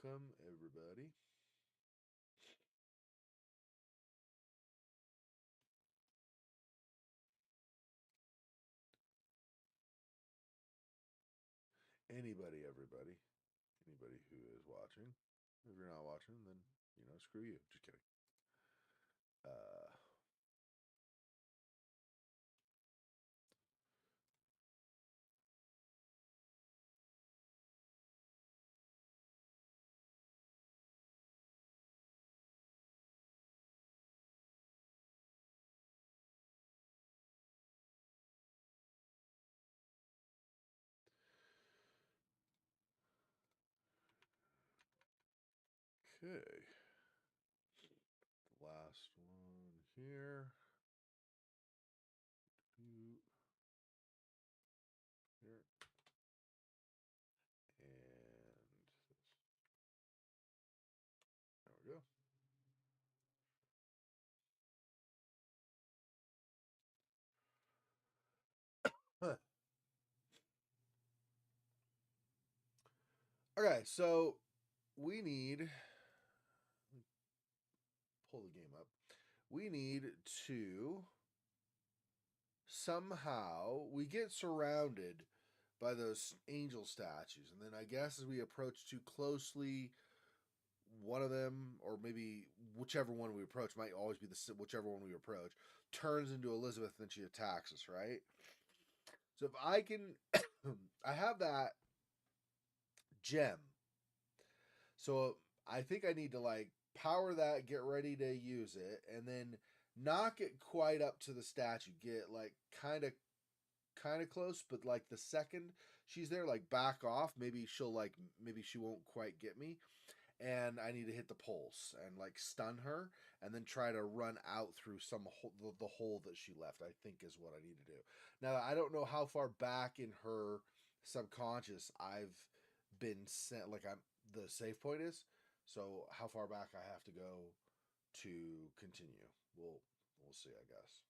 Welcome, everybody. Anybody, everybody. Anybody who is watching. If you're not watching, then, screw you. Just kidding. Okay. The last one here. Here. And there we go. Okay, so we need pull the game up. We need to somehow we get surrounded by those angel statues, and then I guess as we approach too closely, one of them, or maybe whichever one we approach, might always be the whichever one we approach, turns into Elizabeth, and then she attacks us, right? So if I can, I have that gem. So I think I need to like power that, get ready to use it, and then not get quite up to the statue. Get like kind of close, but like the second she's there, like back off. Maybe she won't quite get me, and I need to hit the pulse and like stun her, and then try to run out through the hole that she left. I think is what I need to do. Now I don't know how far back in her subconscious I've been sent. Like I'm the safe point is. So how far back I have to go to continue? We'll see. I guess.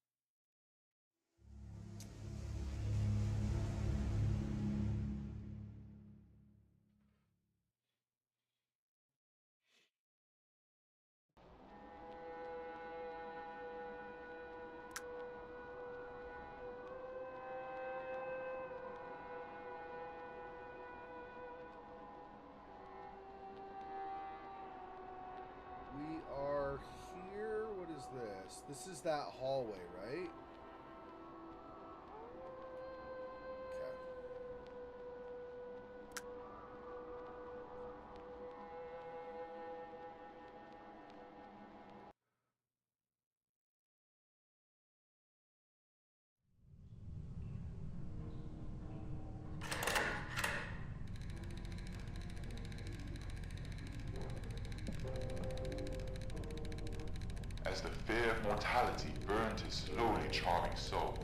We are here. What is this? This is that hallway, right? Okay. As the fear of mortality burned his slowly charming soul,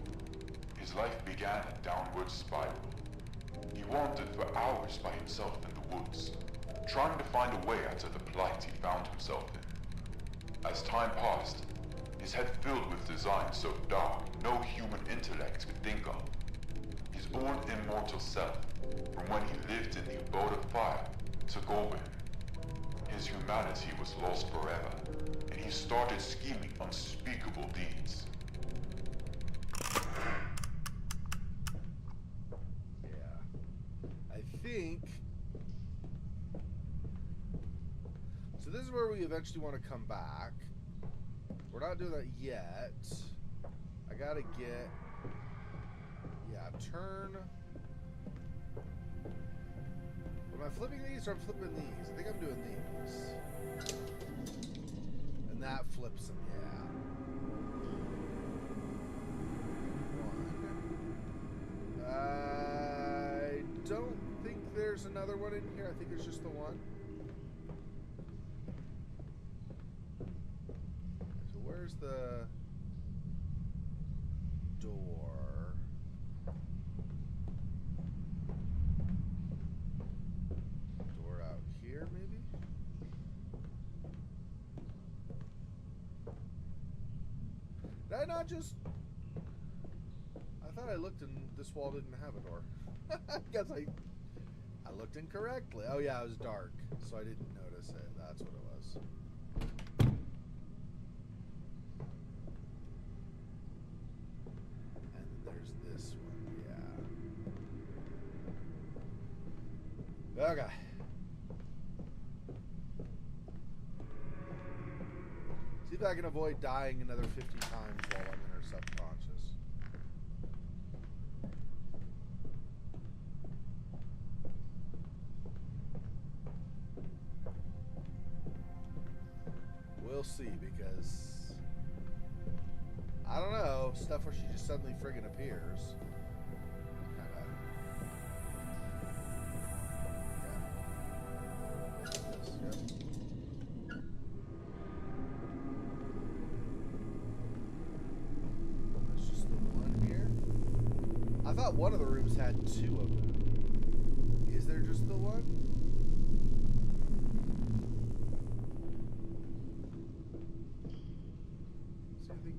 his life began a downward spiral. He wandered for hours by himself in the woods, trying to find a way out of the plight he found himself in. As time passed, his head filled with designs so dark no human intellect could think of. His own immortal self, from when he lived in the abode of fire, took over him. His humanity was lost forever, and he started scheming unspeakable deeds. Yeah. I think. So this is where we eventually want to come back. We're not doing that yet. I gotta get. Yeah, turn. Am I flipping these or I'm flipping these? I think I'm doing these. And that flips them, yeah. One. I don't think there's another one in here. I think it's just the one. So where's the door? Door out here, maybe? Did I not just... I thought I looked and this wall didn't have a door. I guess I I looked incorrectly. Oh yeah, it was dark, so I didn't notice it. That's what it was. And then there's this one, yeah. Okay. See if I can avoid dying another 50 times while I'm in her subconscious. We'll see, because I don't know, stuff where she just suddenly friggin' appears. Kinda. Yeah. This, yep. That's just the one here. I thought one of the rooms had 2 of them. Is there just the one?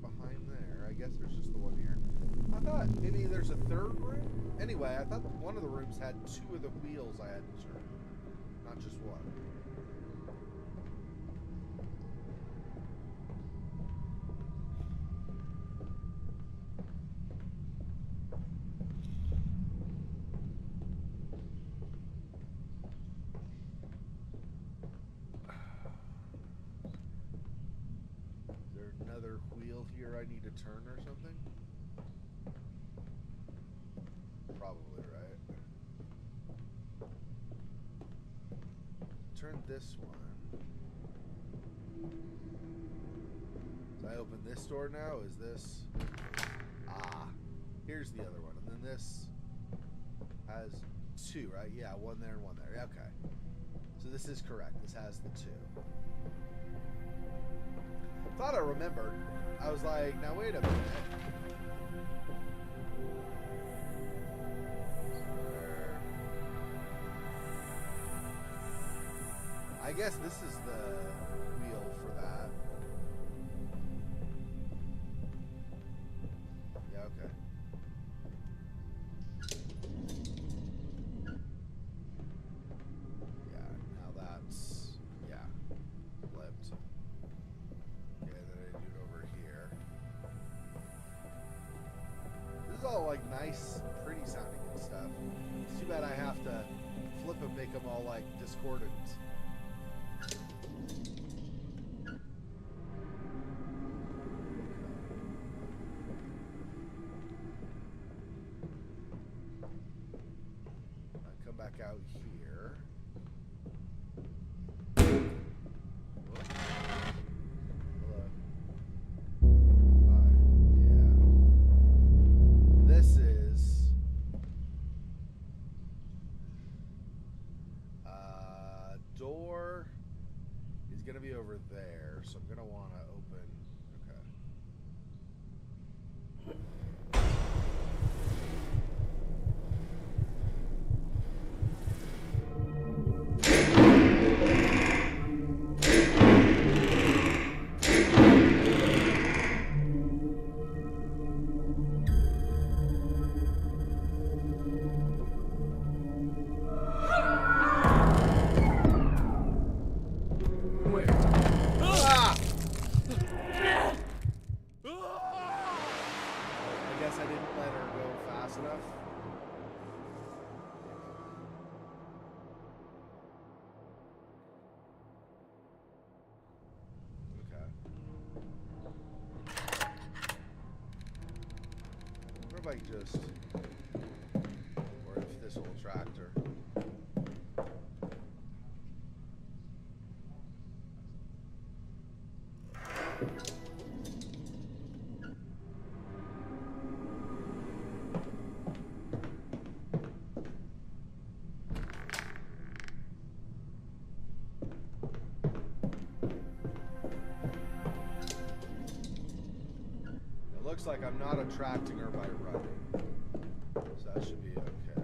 Behind there. I guess there's just the one here. I thought maybe there's a 3rd room? Anyway, I thought one of the rooms had 2 of the wheels I had to turn. Not just one. Another wheel here I need to turn or something? Probably, right? Turn this one. So I open this door now? Is this... Ah. Here's the other one. And then this has 2, right? Yeah, one there and one there. Okay. So this is correct. This has the 2. Thought I remembered. I was like, now wait a minute. I guess this is the wheel for that. Yeah, okay. Yeah, now that's, yeah, flipped. Okay, then I do it over here. This is all like nice, pretty sounding and stuff. It's too bad I have to flip and make them all like discordant. Come back out here. Whoop. Hello. Hi. Yeah. This is door is gonna be over there, so I'm gonna want to open. Okay. What if I just, or if this old tractor. Looks like I'm not attracting her by running, so that should be okay.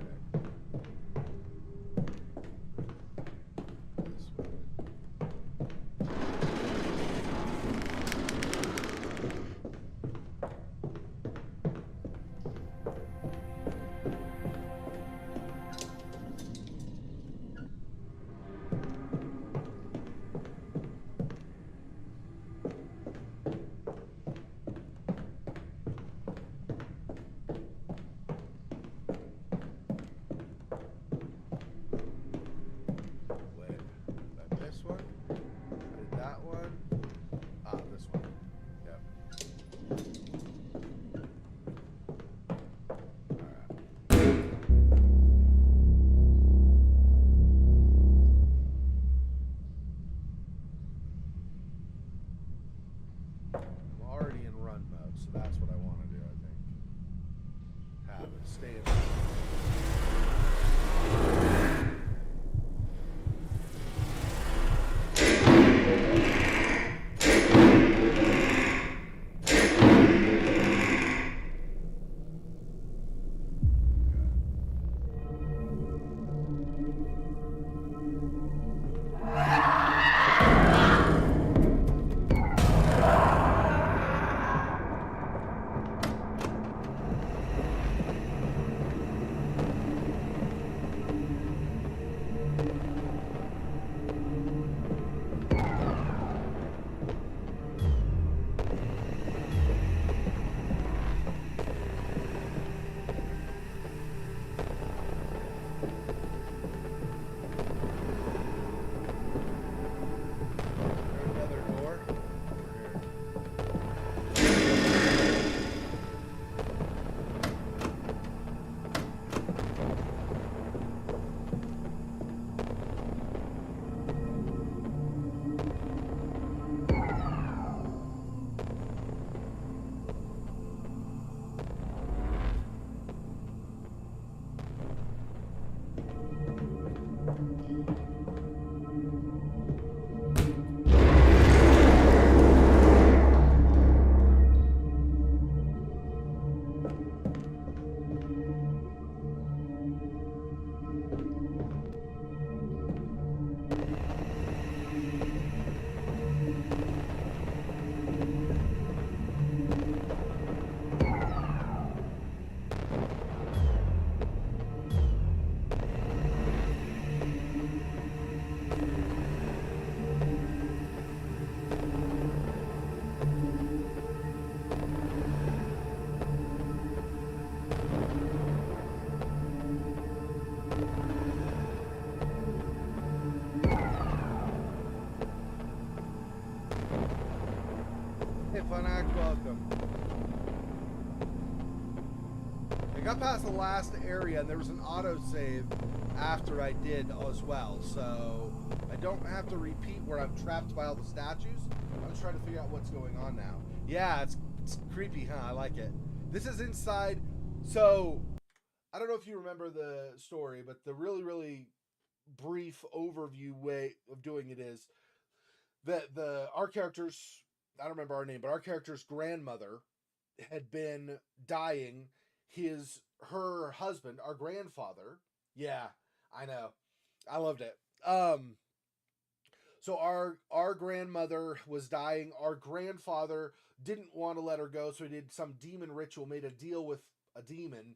This way. Welcome. I got past the last area and there was an autosave after I did as well, so I don't have to repeat where I'm trapped by all the statues. I'm just trying to figure out what's going on now. Yeah, it's creepy, huh? I like it. This is inside, so I don't know if you remember the story, but the really brief overview way of doing it is that our characters, I don't remember our name, but our character's grandmother had been dying. Her husband, our grandfather. Yeah, I know. I loved it. So our grandmother was dying. Our grandfather didn't want to let her go, so he did some demon ritual, made a deal with a demon,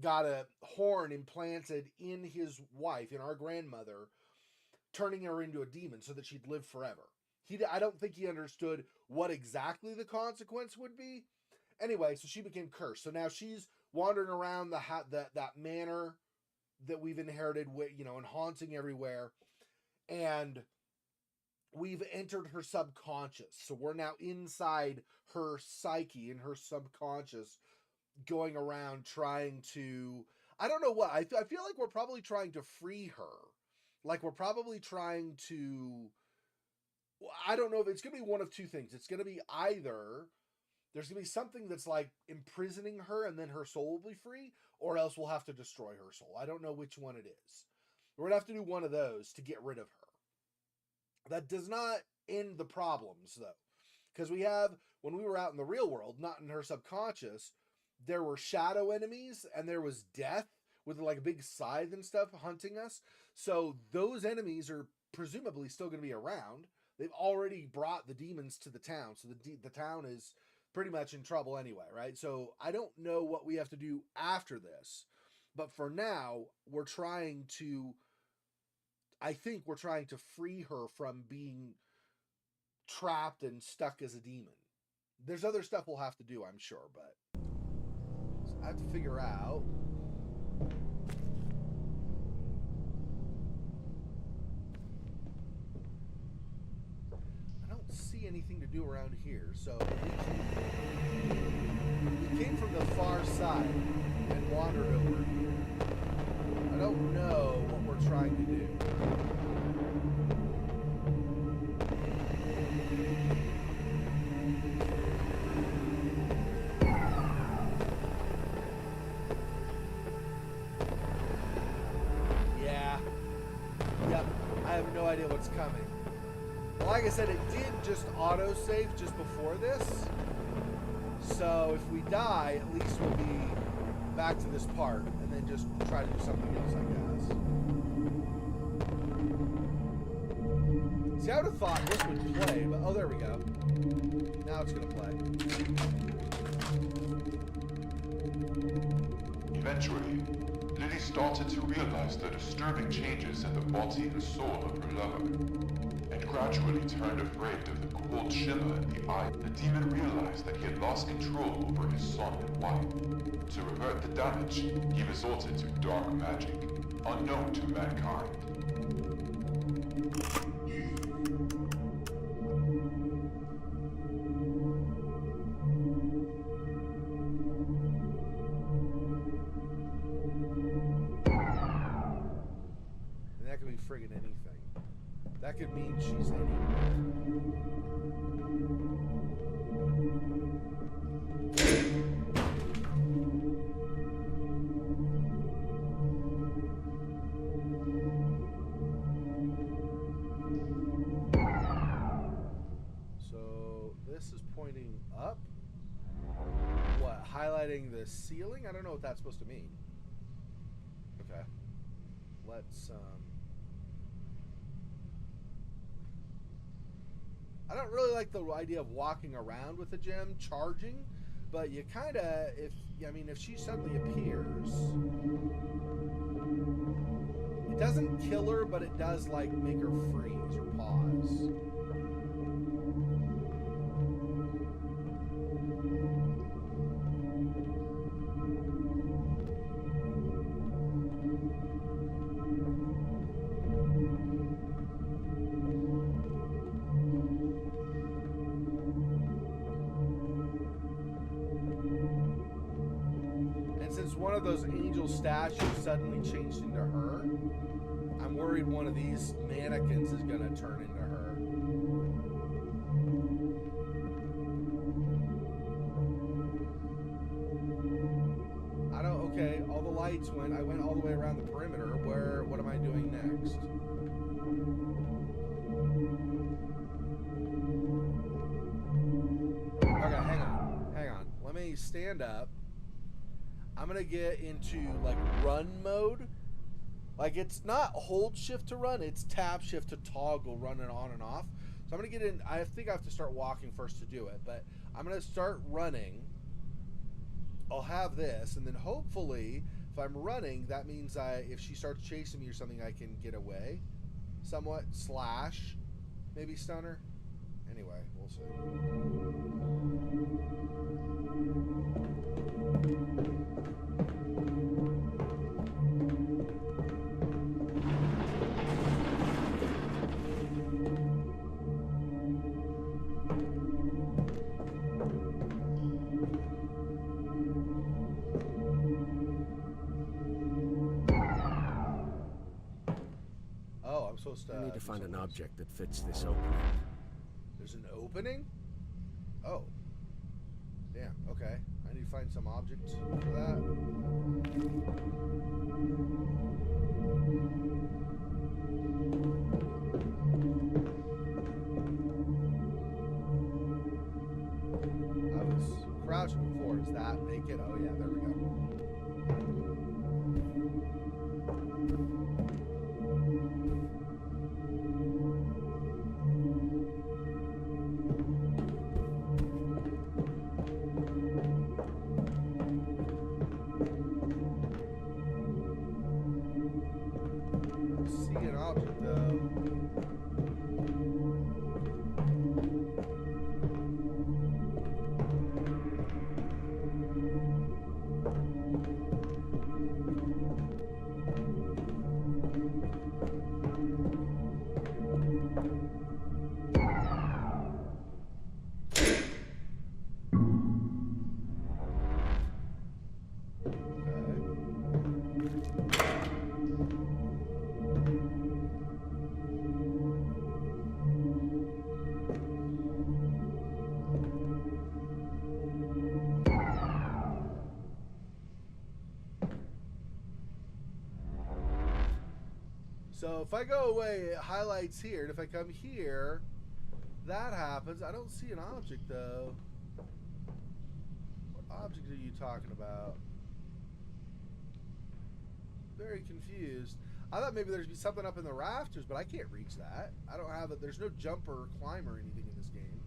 got a horn implanted in his wife, in our grandmother, turning her into a demon so that she'd live forever. I don't think he understood what exactly the consequence would be. Anyway, so she became cursed. So now she's wandering around that manor that we've inherited, and haunting everywhere. And we've entered her subconscious. So we're now inside her psyche, in her subconscious, going around trying to, I don't know what, I feel like we're probably trying to free her. Like we're probably trying to, I don't know if it's going to be one of two things. It's going to be either there's going to be something that's like imprisoning her and then her soul will be free, or else we'll have to destroy her soul. I don't know which one it is. We're going to have to do one of those to get rid of her. That does not end the problems, though. Because when we were out in the real world, not in her subconscious, there were shadow enemies and there was death with like a big scythe and stuff hunting us. So those enemies are presumably still going to be around. They've already brought the demons to the town, so the town is pretty much in trouble anyway, right? So I don't know what we have to do after this, but for now, I think we're trying to free her from being trapped and stuck as a demon. There's other stuff we'll have to do, I'm sure, but I have to figure out. I don't see anything to do around here, so we came from the far side and wandered over here. I don't know what we're trying to do. Yeah. Yep. I have no idea what's coming. Well, like I said, it did just auto-save just before this. So if we die, at least we'll be back to this part and then just try to do something else, I guess. See, I would have thought this would play, but oh, there we go. Now it's going to play. Eventually, Lily started to realize the disturbing changes in the body and soul of her lover, and gradually turned afraid of the cold shimmer in the eye. The demon realized that he had lost control over his son and wife. To revert the damage, he resorted to dark magic, unknown to mankind. And that could be friggin' anything. That could mean she's anywhere. the ceiling? I don't know what that's supposed to mean. Okay. Let's, I don't really like the idea of walking around with the gem, charging, but you kind of, if she suddenly appears, it doesn't kill her, but it does, like, make her freeze or pause. One of those angel statues suddenly changed into her. I'm worried one of these mannequins is going to turn into her. Okay, all the lights went. I went all the way around the perimeter. What am I doing next? Okay, hang on. Let me stand up. I'm going to get into, like, run mode. Like, it's not hold shift to run, it's tab shift to toggle running on and off. So I'm going to get in. I think I have to start walking first to do it, but I'm going to start running. I'll have this, and then hopefully, if I'm running, that means if she starts chasing me or something, I can get away somewhat, slash, maybe stun her. Anyway, we'll see. Oh, I'm supposed to... I need to find an object that fits this opening. There's an opening? Oh. Damn, okay. I need to find some object for that. I was crouching before. Is that naked? Oh yeah, there we go. See an object though. So if I go away, it highlights here, and if I come here, that happens. I don't see an object, though. What object are you talking about? Very confused. I thought maybe there'd be something up in the rafters, but I can't reach that. I don't have it. There's no jumper or climb or anything in this game.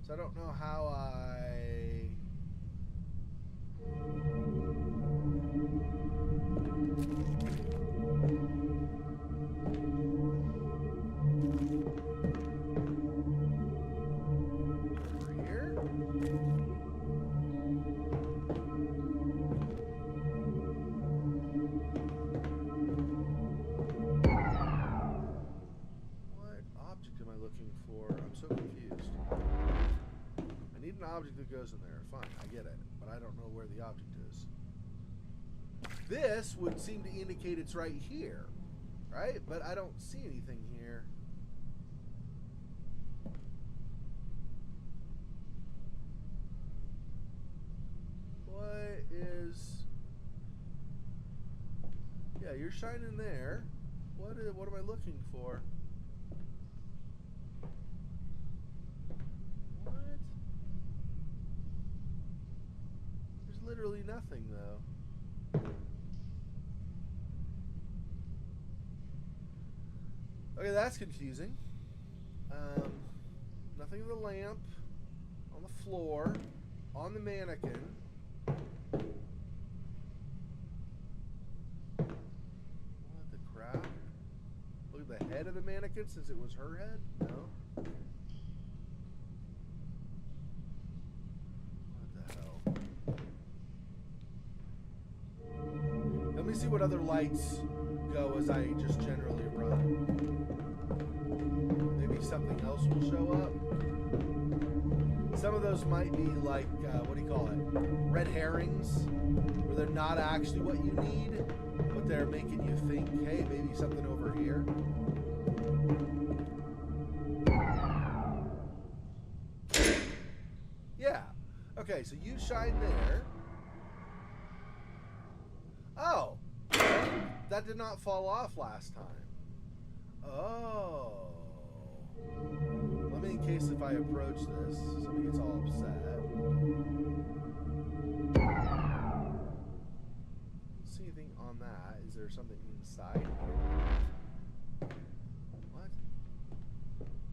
So I don't know how I... object that goes in there. Fine, I get it. But I don't know where the object is. This would seem to indicate it's right here. Right? But I don't see anything here. What is... Yeah, you're shining there. What am I looking for? literally nothing, though. Okay, that's confusing. Nothing in the lamp, on the floor, on the mannequin. What the crap? Look at the head of the mannequin since it was her head? No. What the hell? Let me see what other lights go as I just generally run. Maybe something else will show up. Some of those might be like, what do you call it? Red herrings, where they're not actually what you need, but they're making you think, hey, maybe something over here. Yeah. Okay, so you shine there. Oh! That did not fall off last time. Oh. Let me, in case if I approach this, somebody gets all upset. See anything on that? Is there something inside here? What?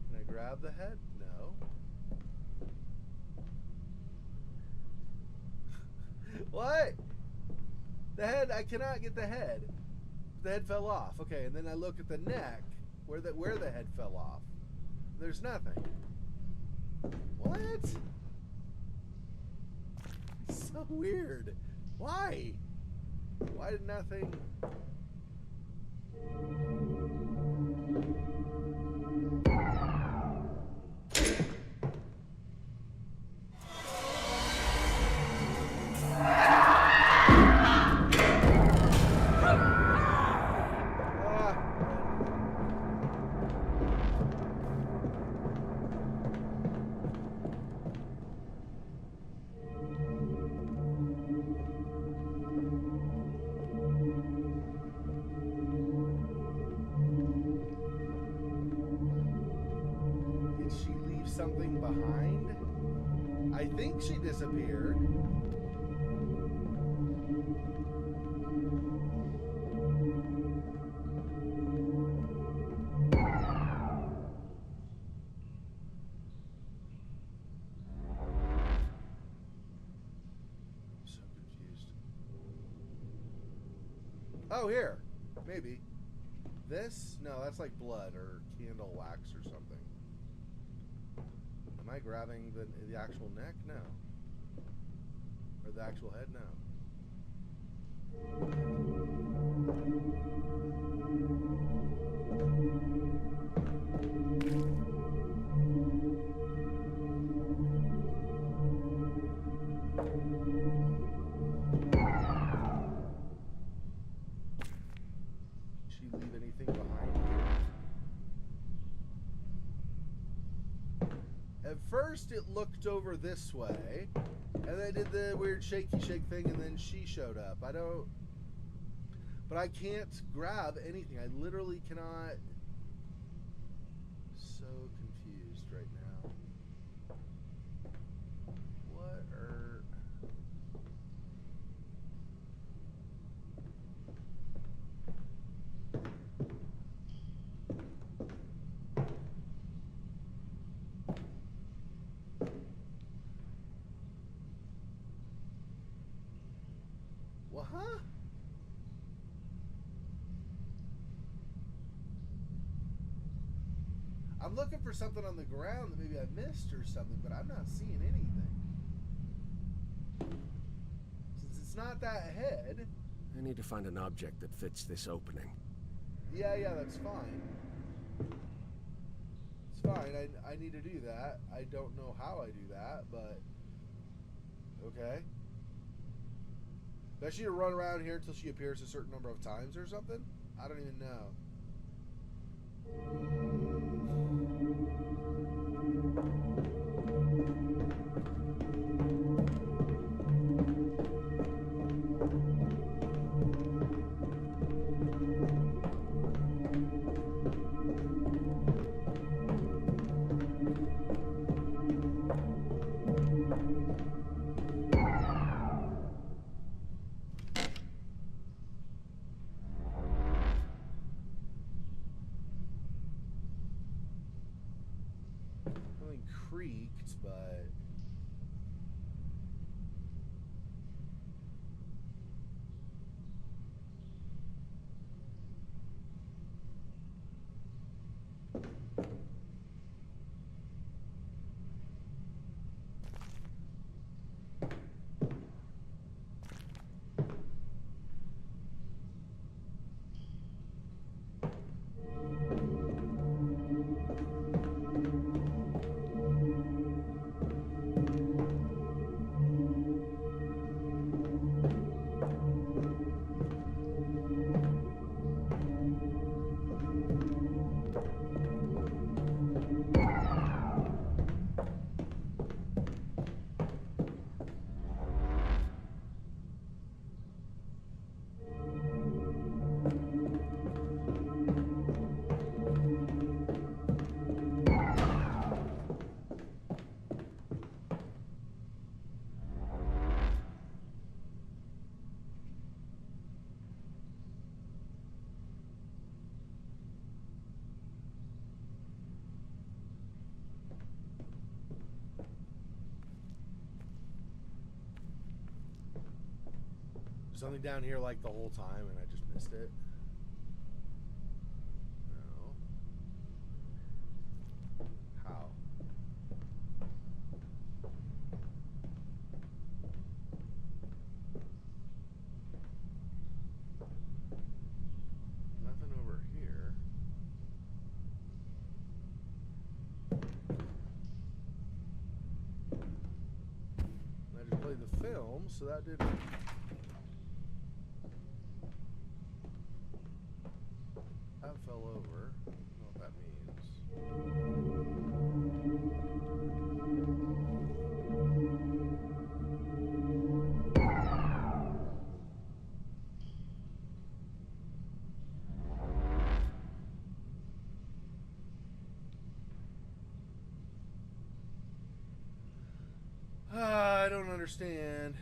Can I grab the head? No. What? The head, I cannot get the head. The head fell off. Okay, and then I look at the neck, where the head fell off. There's nothing. What? It's so weird. Why? Why did nothing... something behind? I think she disappeared. I'm so confused. Oh, here. Maybe. This? No, that's like blood or candle wax or something. Am I grabbing the actual neck? No. Or the actual head? No. Did she leave anything behind here? At first it looked over this way, and then did the weird shaky shake thing, and then she showed up. But I can't grab anything. I literally cannot. So confused right now. What are... What? Huh? I'm looking for something on the ground that maybe I missed or something, but I'm not seeing anything. Since it's not that head... I need to find an object that fits this opening. Yeah, that's fine. It's fine. I need to do that. I don't know how I do that, but... Okay. Does she run around here until she appears a certain number of times or something? I don't even know. creaked, but something down here like the whole time and I just missed it. No. How? Nothing over here. I just played the film, so that didn't. That fell over. I don't know what that means. I don't understand.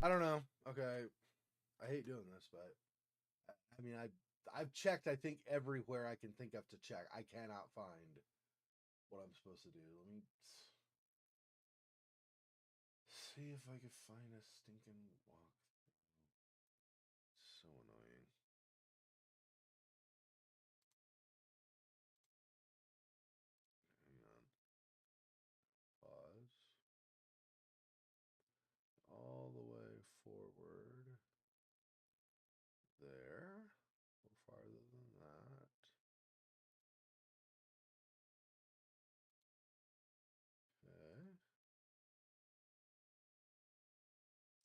I don't know. Okay. I hate doing this, but I mean, I've checked, I think, everywhere I can think of to check. I cannot find what I'm supposed to do. Let me see if I can find a stinking walk. So annoying. Hang on. Pause. All the way forward. There. Go farther than that.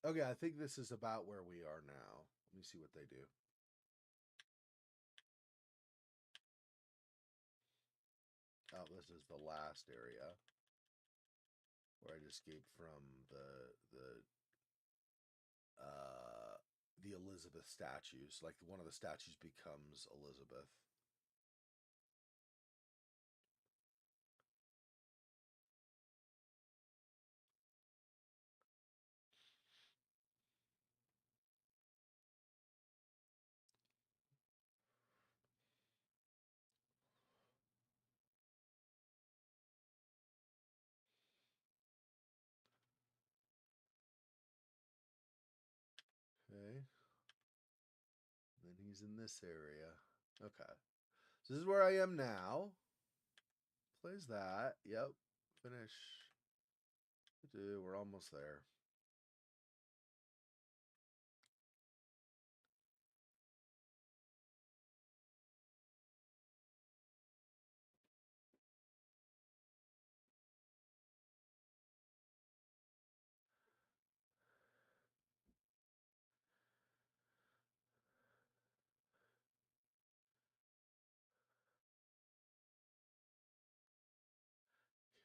Okay. Okay, I think this is about where we are now. Let me see what they do. Oh, this is the last area where I escaped from the Elizabeth statues. Like one of the statues becomes Elizabeth. Okay. Then he's in this area. Okay. So this is where I am now. Plays that. Yep. finish. We're almost there.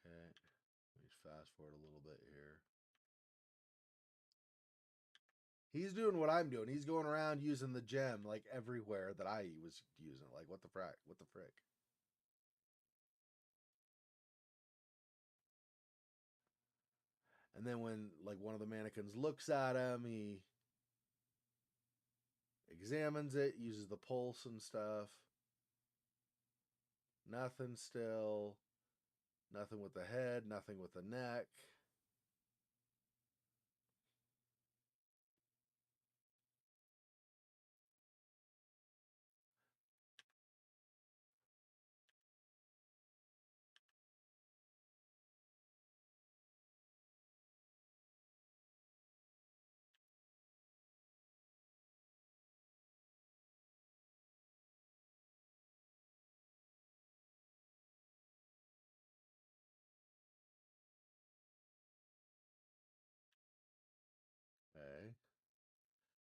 Okay. Let me fast forward a little bit here. He's doing what I'm doing. He's going around using the gem like everywhere that I was using. Like, what the frick? What the frick? And then when like one of the mannequins looks at him, he examines it, uses the pulse and stuff. Nothing still. Nothing with the head, nothing with the neck. Okay.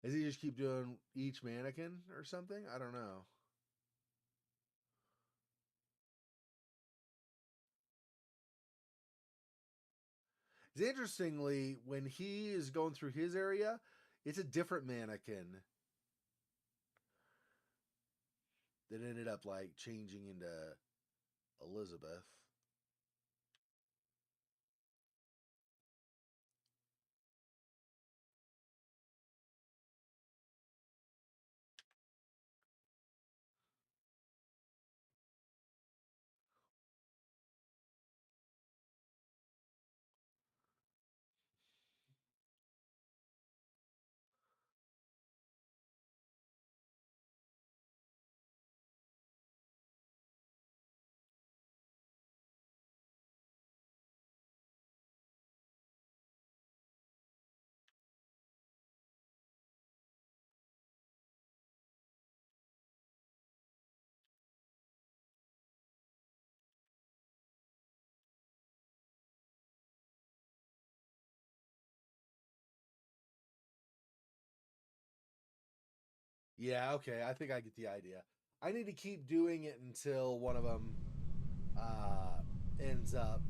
Does he just keep doing each mannequin or something? I don't know. It's interestingly, when he is going through his area, it's a different mannequin that ended up like changing into Elizabeth. Yeah, okay. I think I get the idea. I need to keep doing it until one of them ends up.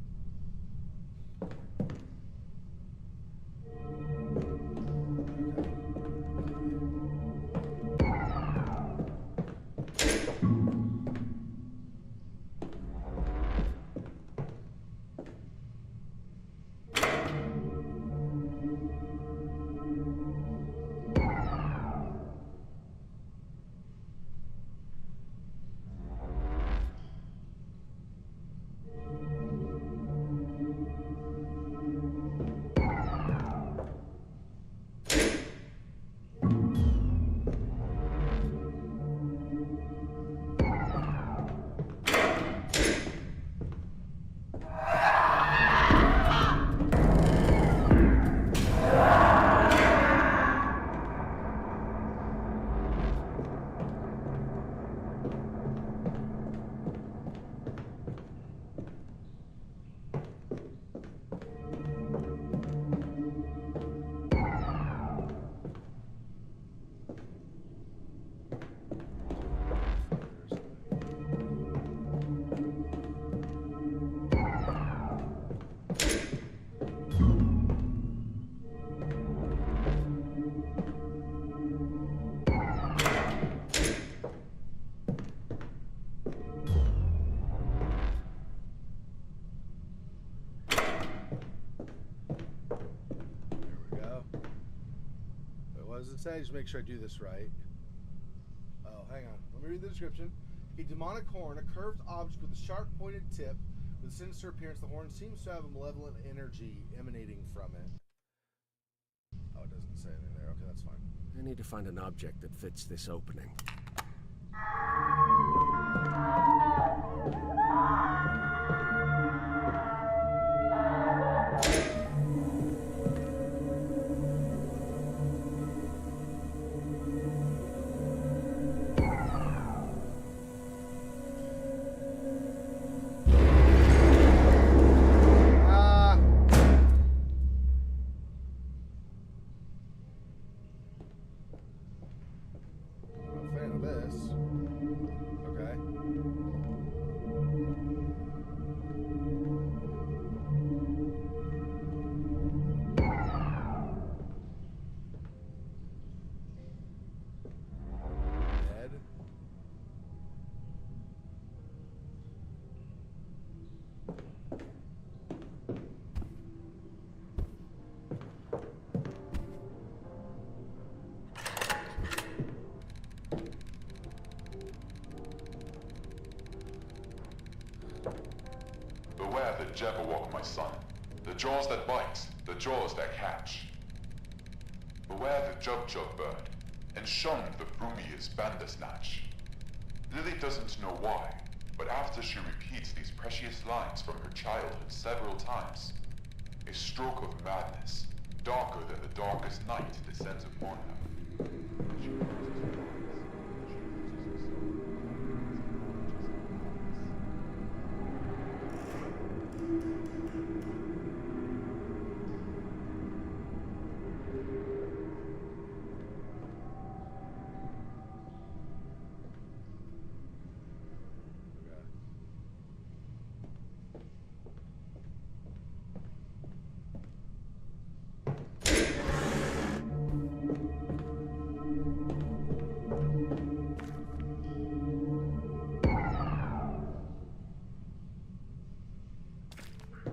What does it say? Just make sure I do this right. Oh, hang on. Let me read the description. A demonic horn, a curved object with a sharp pointed tip with a sinister appearance. The horn seems to have a malevolent energy emanating from it. Oh, it doesn't say anything there. Okay, that's fine. I need to find an object that fits this opening. Beware the Jabberwock, my son. The jaws that bite, the jaws that catch. Beware the Jub bird, and shun the frumious Bandersnatch. Lily doesn't know why, but after she repeats these precious lines from her childhood several times, a stroke of madness, darker than the darkest night, descends upon her.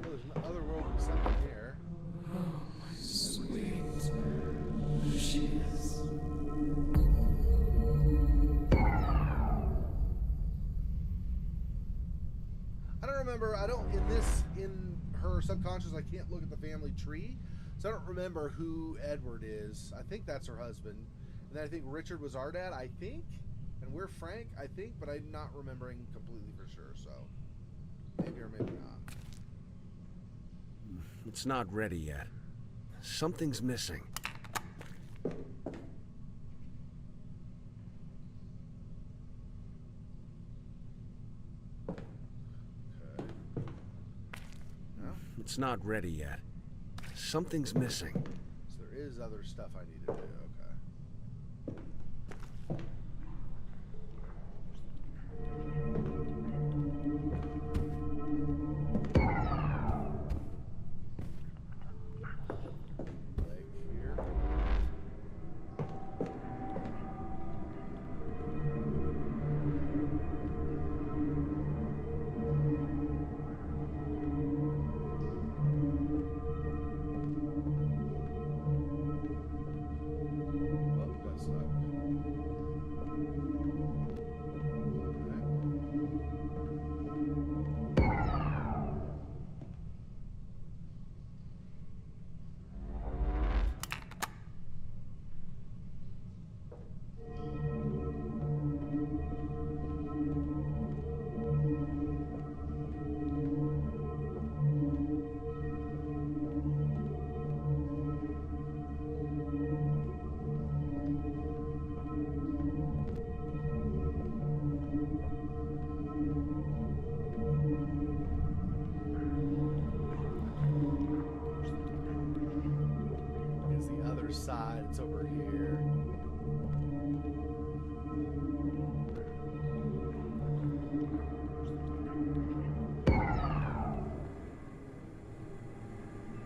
There's an otherworldly something here. Sweet. She's. I don't remember. In her subconscious, I can't look at the family tree, so I don't remember who Edward is. I think that's her husband, and then I think Richard was our dad. I think, and we're Frank. I think, but I'm not remembering completely for sure. So maybe or maybe not. It's not ready yet. Something's missing. Okay. No? It's not ready yet. Something's missing. So there is other stuff I need to do. Okay. Leg here. Oh, got stuck. Is the other side. It's over here.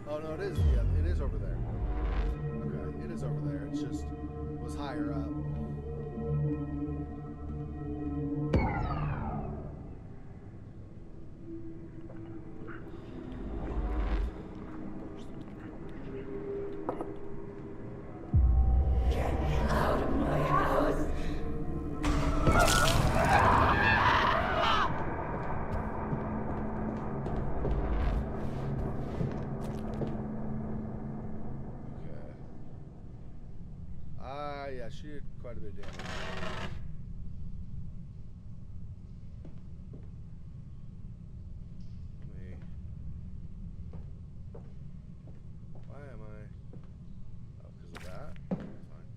Oh no, it is. Yeah, it is over there. Okay, it is over there. It's just was higher up. Out of my house. Okay. Yeah, she did quite a bit of damage. Let me. Why am I? Oh, because of that? Okay, fine.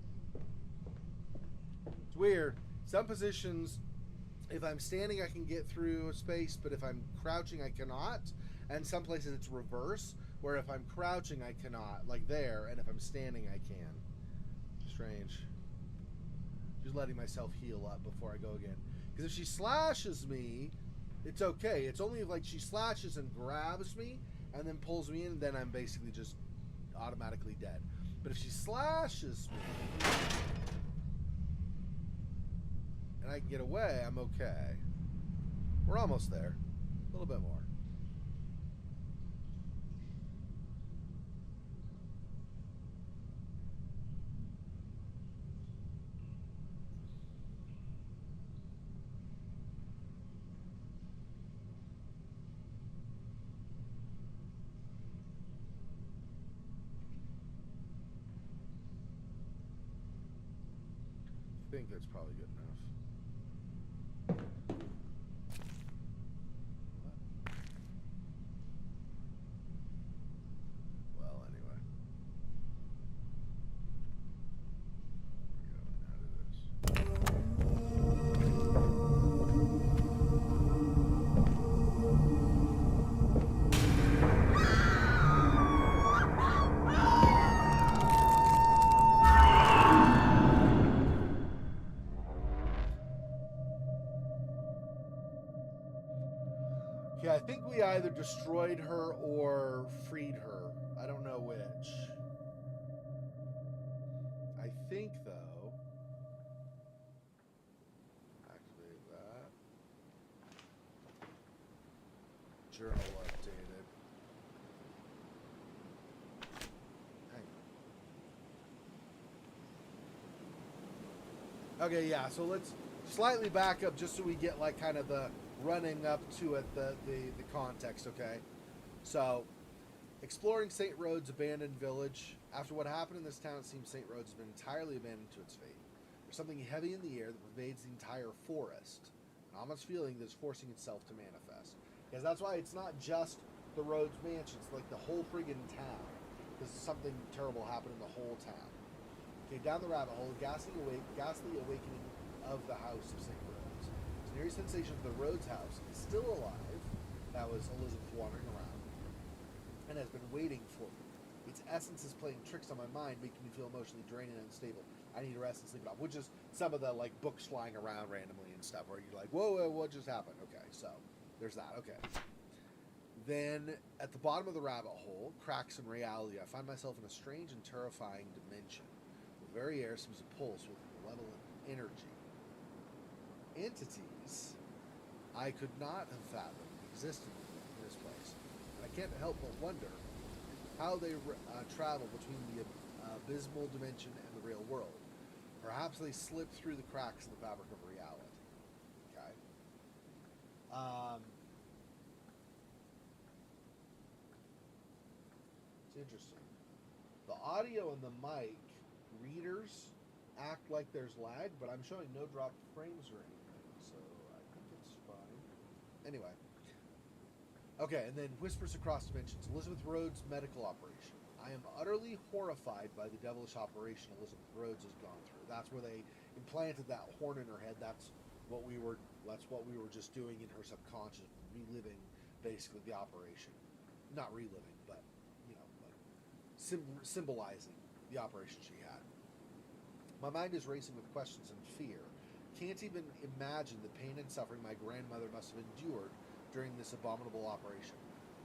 It's weird. Some positions, if I'm standing, I can get through a space, but if I'm crouching, I cannot. And some places it's reverse, where if I'm crouching, I cannot. Like there, and if I'm standing, I can. Strange. Just letting myself heal up before I go again. Because if she slashes me, it's okay. It's only if like she slashes and grabs me and then pulls me in, then I'm basically just automatically dead. But if she slashes me and I can get away, I'm okay. We're almost there. A little bit more. think that's probably good enough. Well, anyway. We're going out of this. Yeah, I think we either destroyed her or freed her. I don't know which. I think, though... Activate that. Journal updated. Hang on. Okay, yeah, so let's slightly back up just so we get, like, kind of the running up to it, the context, okay? So, exploring St. Rhodes' abandoned village. After what happened in this town, it seems St. Rhodes has been entirely abandoned to its fate. There's something heavy in the air that pervades the entire forest. An ominous feeling that's forcing itself to manifest. Because that's why it's not just the Rhodes mansion, it's like the whole friggin' town. Because something terrible happened in the whole town. Okay, down the rabbit hole, ghastly awakening of the house of St. Rhodes. An eerie sensation of the Rhodes house is still alive. That was Elizabeth wandering around. And has been waiting for me. Its essence is playing tricks on my mind, making me feel emotionally drained and unstable. I need to rest and sleep it off. Which is some of the like books flying around randomly and stuff where you're like, whoa, what just happened? Okay, so there's that. Okay. Then at the bottom of the rabbit hole, cracks in reality, I find myself in a strange and terrifying dimension. The very air seems to pulse with malevolent energy. Entities I could not have fathomed existed in this place. And I can't help but wonder how they travel between the abysmal dimension and the real world. Perhaps they slip through the cracks in the fabric of reality. Okay. It's interesting. The audio and the mic readers act like there's lag, but I'm showing no dropped frames or anything, so I think it's fine. Anyway. Okay, and then whispers across dimensions. Elizabeth Rhodes' medical operation. I am utterly horrified by the devilish operation Elizabeth Rhodes has gone through. That's where they implanted that horn in her head. That's what we were just doing in her subconscious, reliving basically the operation. Not reliving, but like symbolizing the operation she had. My mind is racing with questions and fear. Can't even imagine the pain and suffering my grandmother must have endured during this abominable operation.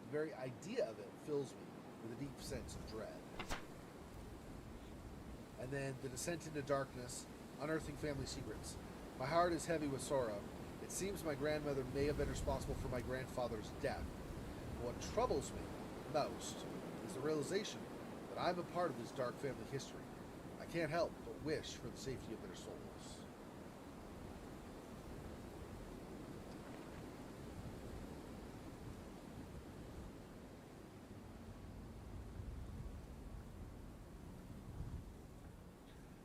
The very idea of it fills me with a deep sense of dread. And then the descent into darkness, unearthing family secrets. My heart is heavy with sorrow. It seems my grandmother may have been responsible for my grandfather's death. What troubles me most is the realization that I'm a part of this dark family history. I can't help but wish for the safety of their souls.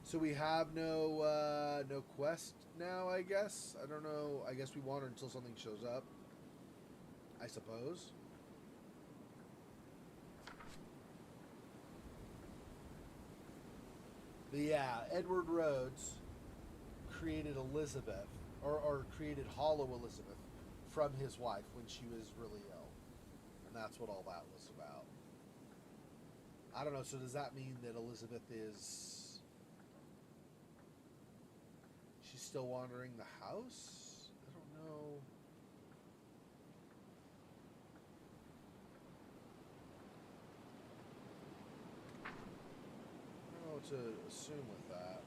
So we have no quest now, I guess. I don't know. I guess we wander until something shows up, I suppose. But yeah, Edward Rhodes created Elizabeth, or created Hollow Elizabeth from his wife when she was really ill. And that's what all that was about. I don't know, so does that mean that Elizabeth is... she's still wandering the house? I don't know. I don't know what to assume with that.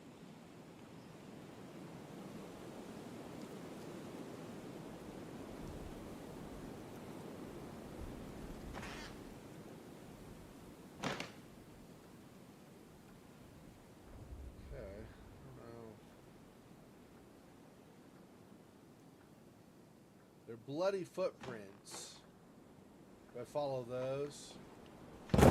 They're bloody footprints. Do I follow those? Yeah.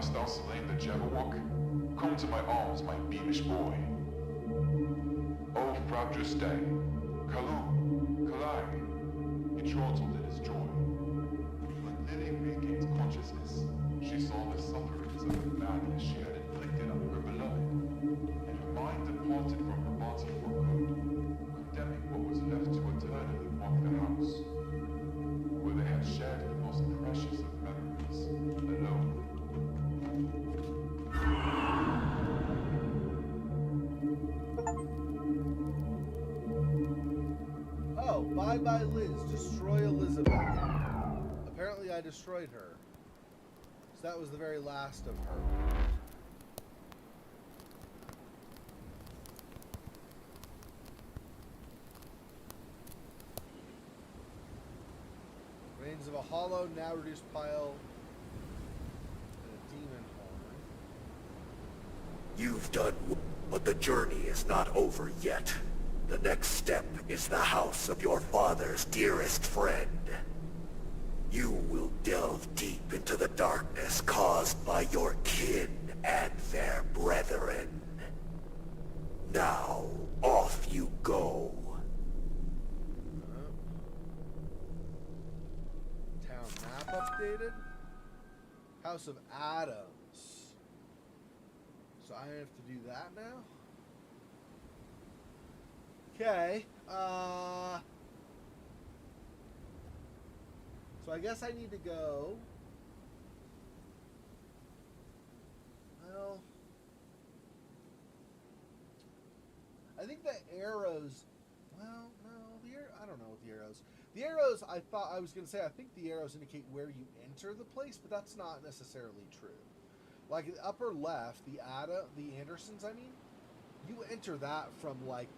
Dost thou slain the Jabberwock? Come to my arms, my beamish boy. O frabjous day, Kalu, Kalai, he chortled in his joy. When Lily regained consciousness, she saw the sufferings of the madness she had inflicted on her beloved, and her mind departed from her body for good, condemning what was left to eternally walk the house, where they had shared the most precious of memories, alone. Oh, bye-bye Liz. Destroy Elizabeth. Apparently I destroyed her. So that was the very last of her. Remains of a hollow, now reduced pile, and a demon horn. You've done, but the journey is not over yet. The next step is the house of your father's dearest friend. You will delve deep into the darkness caused by your kin and their brethren. Now, off you go. Town map updated. House of Adams. So I have to do that now? Okay. So I guess I need to go. Well, I think the arrows. Well, no, I don't know with the arrows. The arrows, I thought I was going to say. I think the arrows indicate where you enter the place, but that's not necessarily true. Like the upper left, the Andersons. I mean, you enter that from like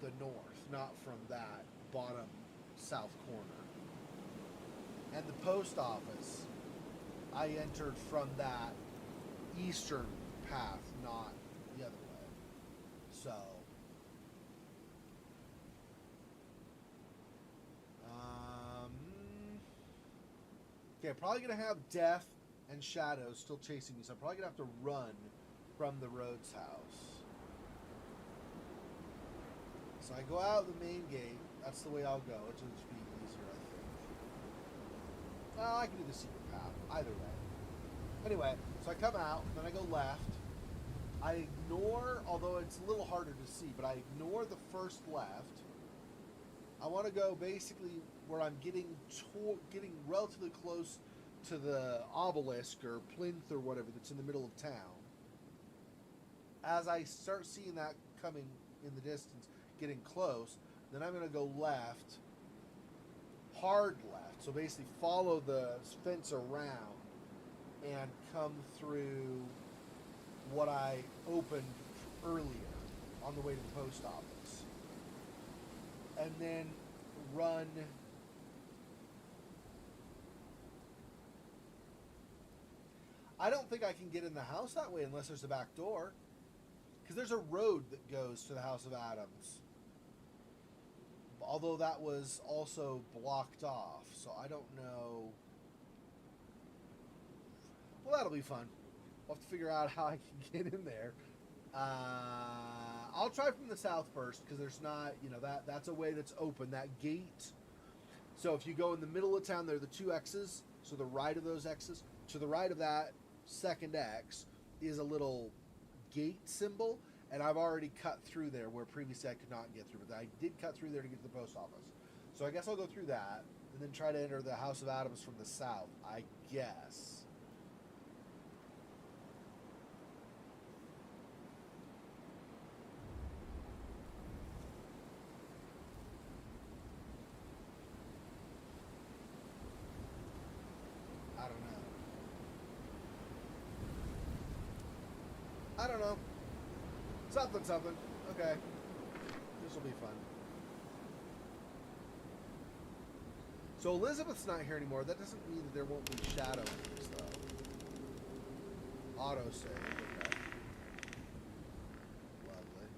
the north, not from that bottom south corner. And the post office, I entered from that eastern path, not the other way. So, okay, probably gonna have Death and Shadows still chasing me, so I'm probably gonna have to run from the Rhodes house. So I go out the main gate. That's the way I'll go. It'll just be easier, I think. Well, I can do the secret path. Either way. Anyway, so I come out, then I go left. I ignore, although it's a little harder to see, but I ignore the first left. I want to go basically where I'm getting relatively close to the obelisk or plinth or whatever that's in the middle of town. As I start seeing that coming in the distance, getting close, then I'm going to go left, hard left. So basically follow the fence around and come through what I opened earlier on the way to the post office. And then run I don't think I can get in the house that way unless there's a back door. Because there's a road that goes to the House of Adams. Although that was also blocked off, so I don't know. Well, that'll be fun. We'll have to figure out how I can get in there. I'll try from the south first, because there's not, that's a way that's open, that gate. So if you go in the middle of town, there are the two X's. So the right of those X's, to the right of that second X is a little gate symbol, and I've already cut through there where previously I could not get through, but I did cut through there to get to the post office. So I guess I'll go through that and then try to enter the House of Adams from the south, I guess. I don't know. Something. Okay. This will be fun. So Elizabeth's not here anymore. That doesn't mean that there won't be shadow enemies, though. Autosave. Okay. Lovely.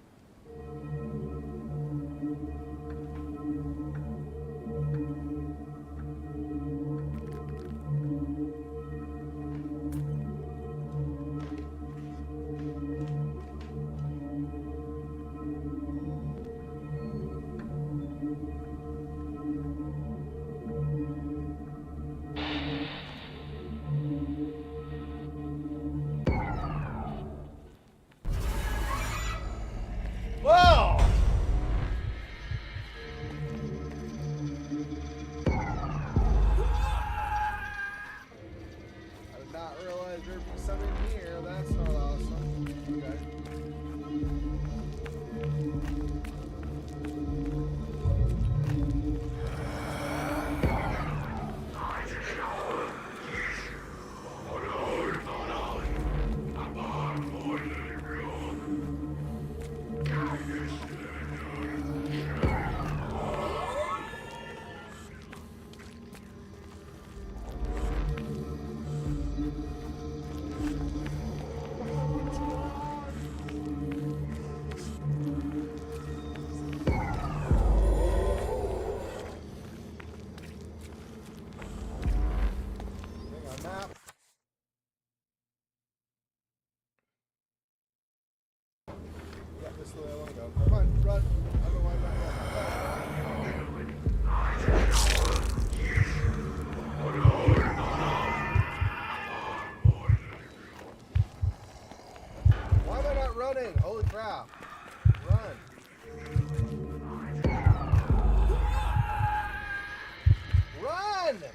Run!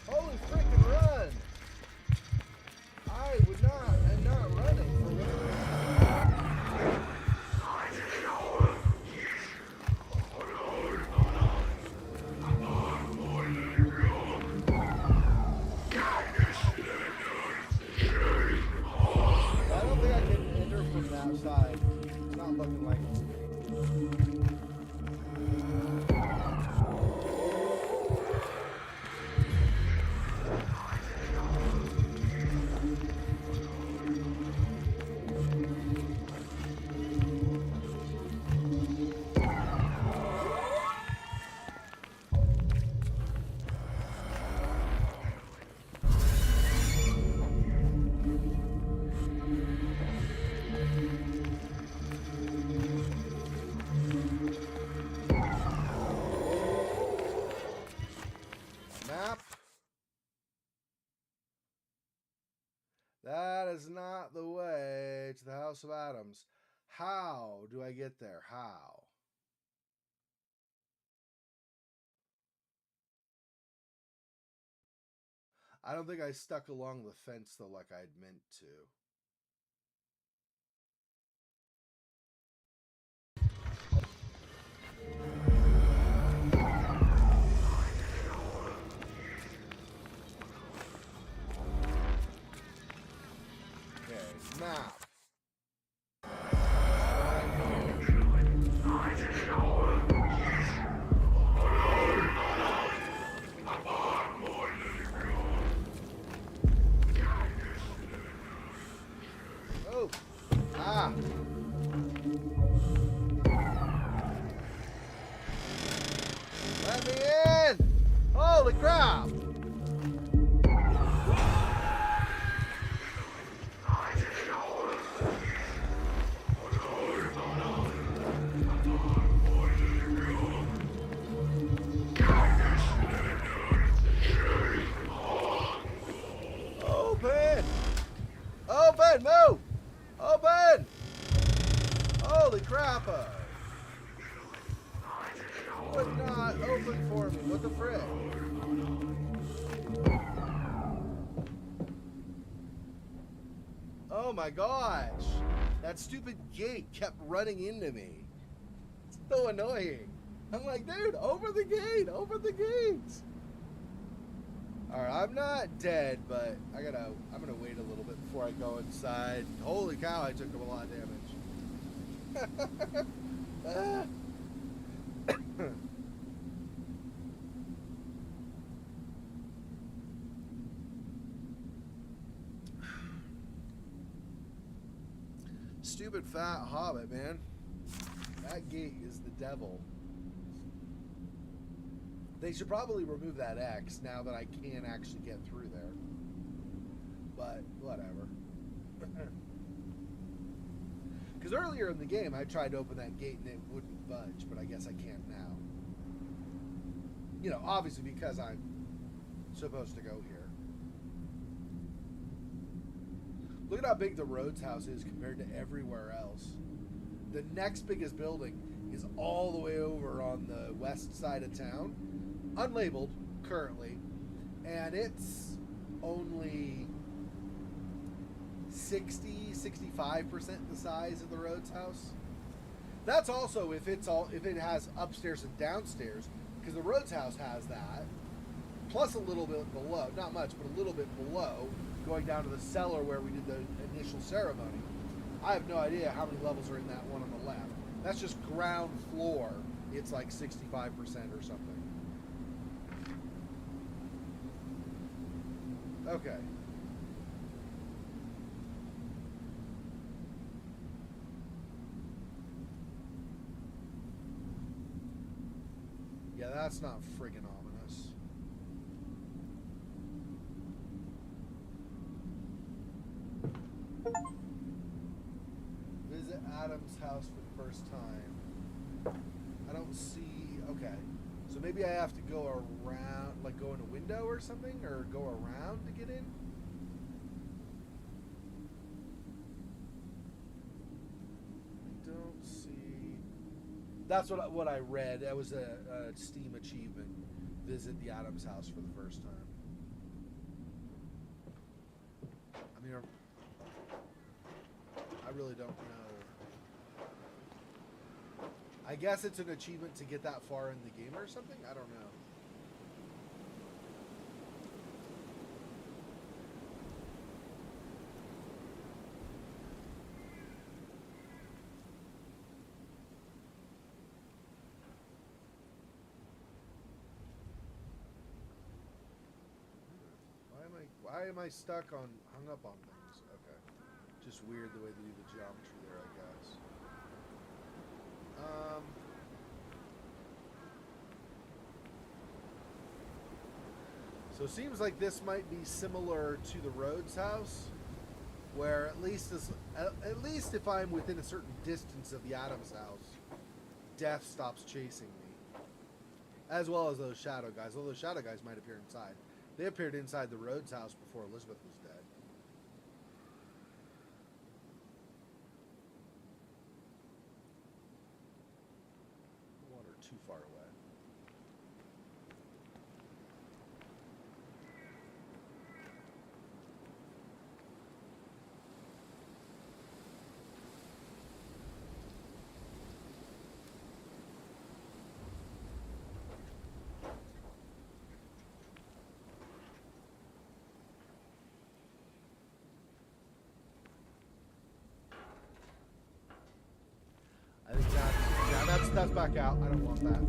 Holy freaking run! I would not, am not running for whatever. I don't think I can enter from that side. It's not looking like it's me. Map. That is not the way to the House of Adams. How do I get there? How? I don't think I stuck along the fence though like I'd meant to. Okay, map. Oh. Ah. Let me in! Holy crap! Open! Open! Move! Open! Holy crap! Would not open for me. What the frick? Oh my gosh! That stupid gate kept running into me. It's so annoying. I'm like, dude, open the gate! Open the gate! Alright, I'm not dead, but I'm gonna wait a little bit before I go inside. Holy cow, I took a lot of damage. Stupid fat hobbit, man. That gate is the devil. They should probably remove that X now that I can actually get through there. But, whatever. Because earlier in the game, I tried to open that gate and it wouldn't budge, but I guess I can't now. You know, obviously because I'm supposed to go here. Look at how big the Rhodes house is compared to everywhere else. The next biggest building is all the way over on the west side of town. Unlabeled, currently. And it's only 60-65% the size of the Rhodes house. That's also if it has upstairs and downstairs, because the Rhodes house has that, plus a little bit below, not much, but a little bit below, going down to the cellar where we did the initial ceremony. I have no idea how many levels are in that one on the left. That's just ground floor. It's like 65% or something. Okay. Yeah, that's not friggin' ominous. Visit Adam's house for the first time. I don't see... Okay. So maybe I have to go around, like go in a window or something? Or go around to get in? I don't see... That's what I read. That was a Steam achievement visit the Adams house for the first time. I mean, I really don't know. I guess it's an achievement to get that far in the game or something? I don't know. Why am I stuck on, hung up on things? Okay. Just weird the way they do the geometry there, I guess. So it seems like this might be similar to the Rhodes house, where at least if I'm within a certain distance of the Adams house, death stops chasing me. As well as those shadow guys, although those shadow guys might appear inside. They appeared inside the Rhodes house before Elizabeth was dead. Water too far away. I think that's back out. I don't want that.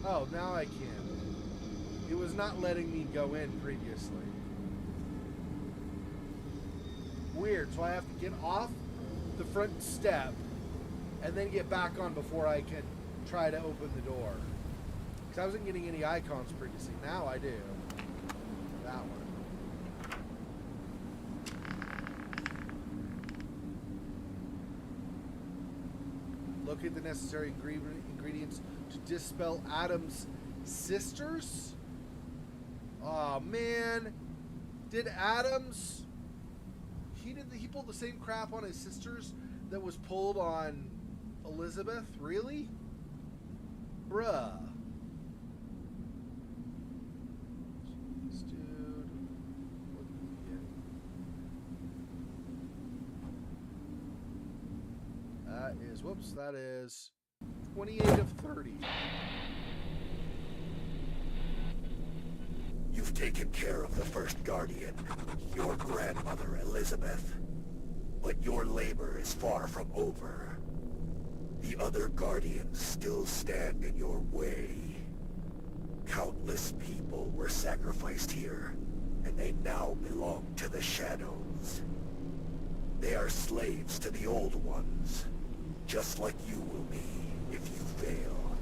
Oh, now I can. It was not letting me go in previously. Weird, so I have to get off the front step and then get back on before I can try to open the door. Because I wasn't getting any icons previously. Now I do. That one. Locate the necessary ingredients to dispel Adam's sisters? Oh man. Did Adams... He pulled the same crap on his sisters that was pulled on Elizabeth? Really? Bruh. Jeez, dude. What did we get? That is... Whoops. That is 28 of 30. You've taken care of the first guardian, your grandmother Elizabeth. But your labor is far from over. The other guardians still stand in your way. Countless people were sacrificed here, and they now belong to the shadows. They are slaves to the old ones, just like you will be if you fail.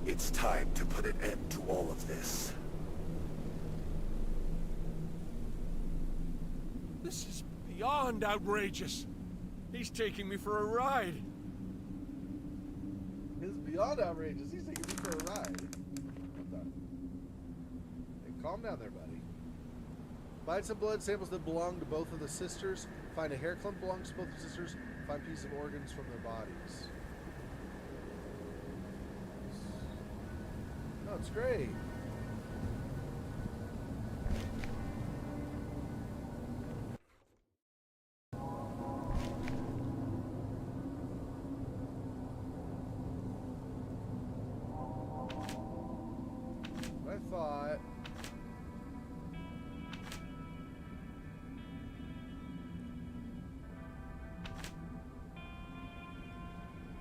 It's time to put an end to all of this. This is beyond outrageous. He's taking me for a ride. It's beyond outrageous. He's taking me for a ride. What the? Hey, calm down there, buddy. Find some blood samples that belong to both of the sisters. Find a hair clump belongs to both the sisters. Find pieces of organs from their bodies. Oh, it's great. I thought...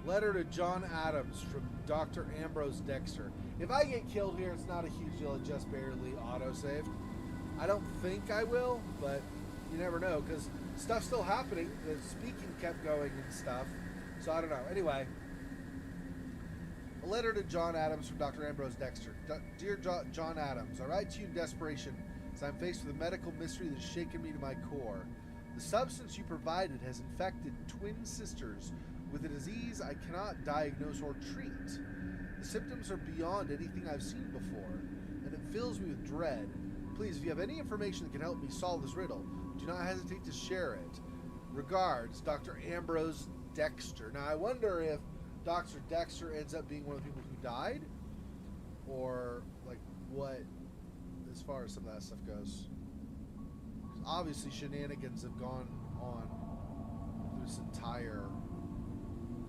Letter to John Adams from Dr. Ambrose Dexter. If I get killed here, it's not a huge deal. It just barely autosaved. I don't think I will, but you never know, because stuff's still happening. The speaking kept going and stuff. So I don't know. Anyway, a letter to John Adams from Dr. Ambrose Dexter. Dear John Adams, I write to you in desperation as I'm faced with a medical mystery that has shaken me to my core. The substance you provided has infected twin sisters with a disease I cannot diagnose or treat. The symptoms are beyond anything I've seen before, and it fills me with dread. Please, if you have any information that can help me solve this riddle, do not hesitate to share it. Regards, Dr. Ambrose Dexter. Now, I wonder if Dr. Dexter ends up being one of the people who died, or like what, as far as some of that stuff goes. Obviously, shenanigans have gone on through this entire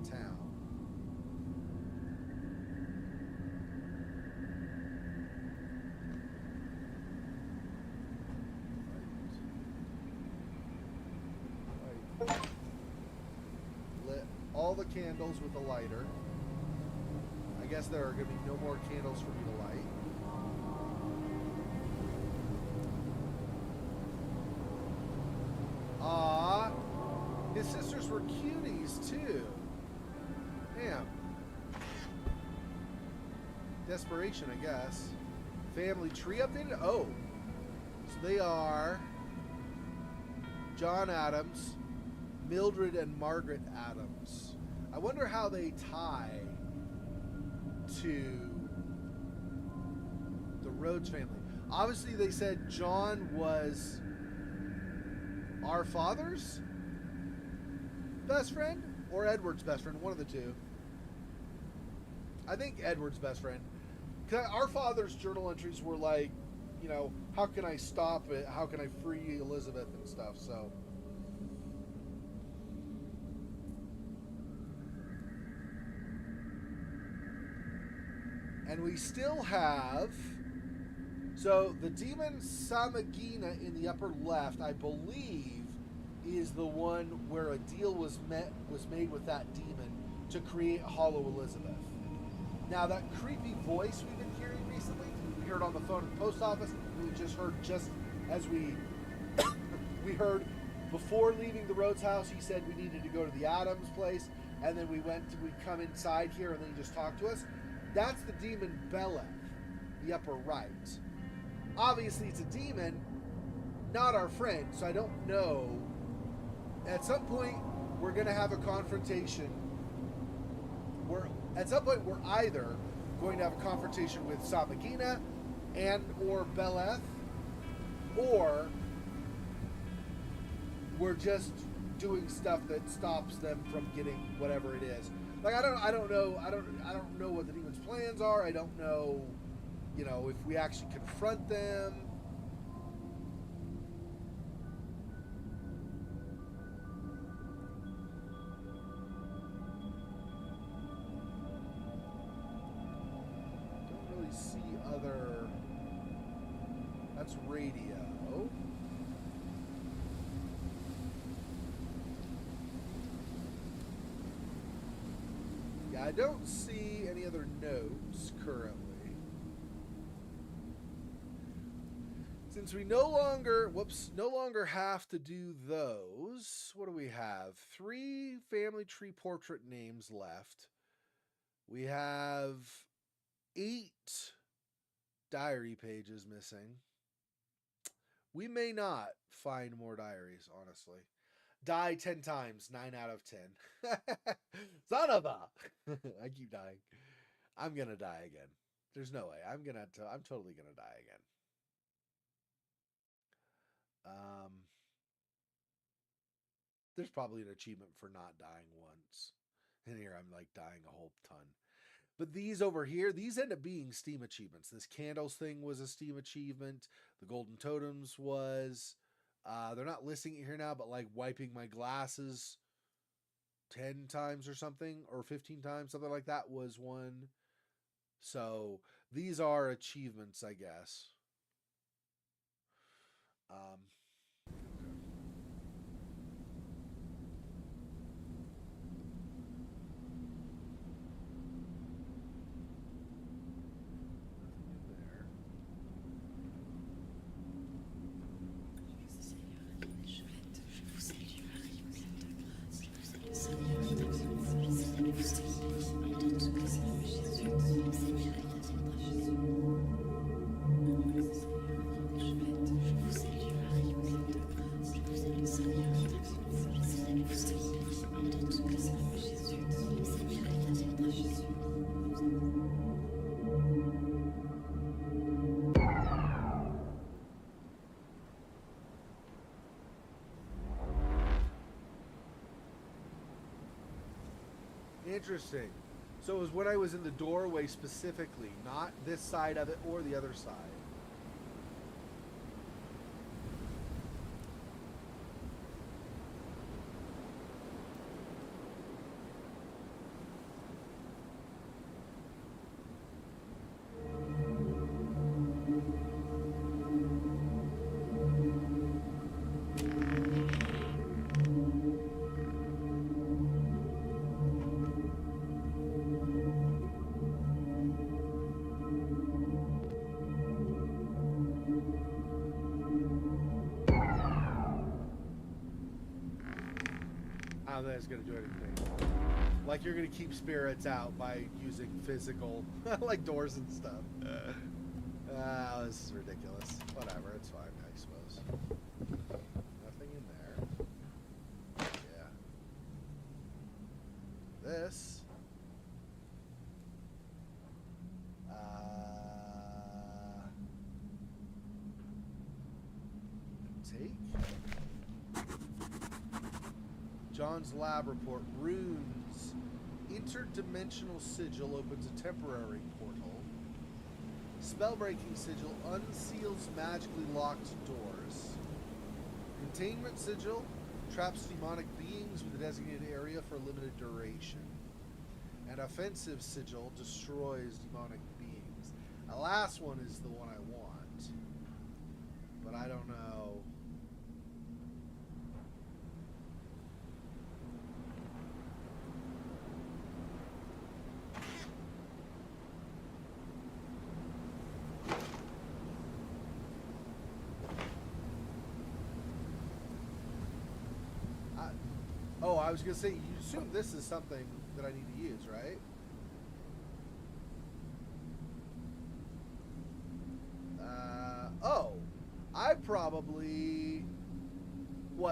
town. Right. Lit all the candles with a lighter. I guess there are going to be no more candles for me to light. His sisters were cuties too. Damn. Desperation, I guess. Family tree updated? Oh. So they are John Adams, Mildred and Margaret Adams. I wonder how they tie to the Rhodes family. Obviously they said John was our father's best friend or Edward's best friend, one of the two. I think Edward's best friend. 'Cause our father's journal entries were like, you know, how can I stop it? How can I free Elizabeth and stuff? So and we still have, so the demon Samagina in the upper left, I believe, is the one where a deal was made with that demon to create Hollow Elizabeth. Now that creepy voice we've been hearing recently, we heard on the phone at the post office, we just heard just as we heard before leaving the Rhodes house, he said we needed to go to the Adams place, and then we come inside here and then he just talked to us. That's the demon Beleth, the upper right. Obviously it's a demon, not our friend, so I don't know. At some point, we're going to have a confrontation. At some point, we're either going to have a confrontation with Samagina and or Beleth, or we're just doing stuff that stops them from getting whatever it is. Like I don't know what the demon's plans are. I don't know, you know, if we actually confront them. See other. That's radio. Yeah, I don't see any other notes currently. Since we no longer have to do those, what do we have? 3 family tree portrait names left. We have 8 diary pages missing. We may not find more diaries, honestly. Die 10 times, 9 out of 10. Son of a! I keep dying. I'm gonna die again. There's no way. I'm totally gonna die again. There's probably an achievement for not dying once. And here I'm like dying a whole ton. But these over here, these end up being Steam achievements. This candles thing was a Steam achievement. The golden totems was. They're not listing it here now, but like wiping my glasses 10 times or something, or 15 times, something like that was one. So these are achievements, I guess. Interesting. So it was when I was in the doorway specifically, not this side of it or the other side. I don't think it's going to do anything. Like you're going to keep spirits out by using physical, like doors and stuff. This is ridiculous. Whatever, it's fine, I suppose. Nothing in there. Yeah. This. Take. John's lab report. Runes. Interdimensional sigil opens a temporary portal. Spellbreaking sigil unseals magically locked doors. Containment sigil traps demonic beings with a designated area for a limited duration. And offensive sigil destroys demonic beings. The last one is the one I want. But I don't know. Oh, I was going to say, you assume this is something that I need to use, right? Oh, I probably,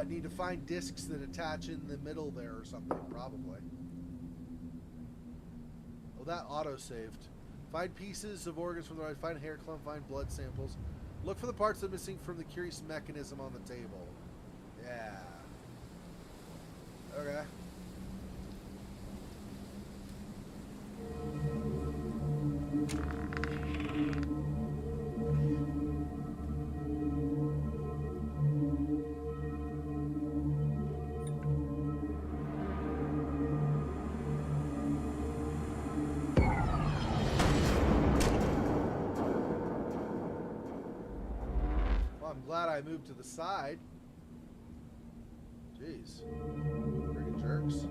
need to find discs that attach in the middle there or something, probably. Oh, that auto-saved. Find pieces of organs from the right, find hair clump, find blood samples. Look for the parts that are missing from the curious mechanism on the table. Yeah. Okay. Well, I'm glad I moved to the side. Jeez. Friggin' jerks.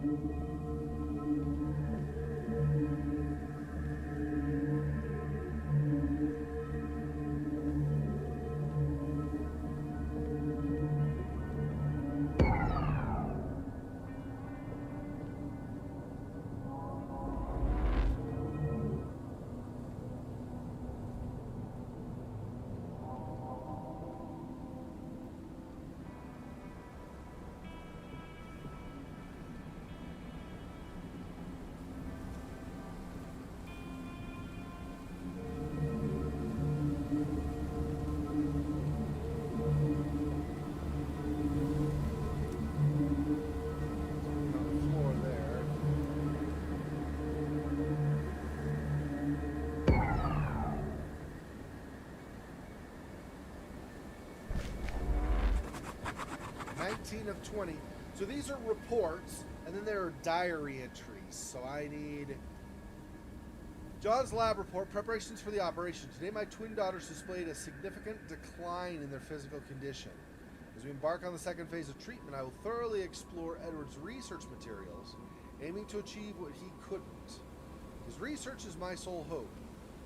Of 20. So these are reports, and then there are diary entries. So I need John's lab report, preparations for the operation. Today my twin daughters displayed a significant decline in their physical condition. As we embark on the second phase of treatment, I will thoroughly explore Edward's research materials, aiming to achieve what he couldn't. His research is my sole hope.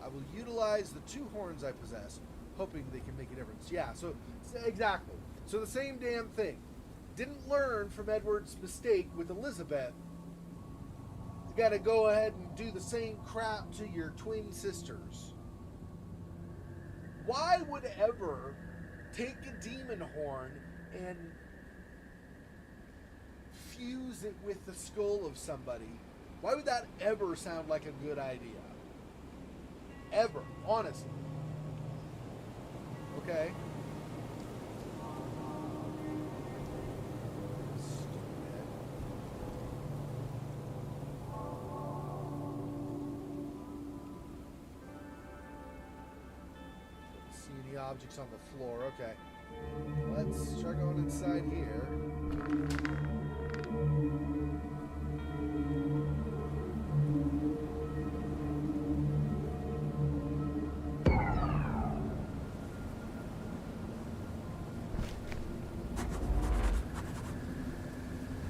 I will utilize the two horns I possess, hoping they can make a difference. Yeah, so exactly. So the same damn thing. Didn't learn from Edward's mistake with Elizabeth. You gotta go ahead and do the same crap to your twin sisters. Why would ever take a demon horn and fuse it with the skull of somebody? Why would that ever sound like a good idea? Ever, honestly. Okay? the objects on the floor. Okay. Let's try going inside here.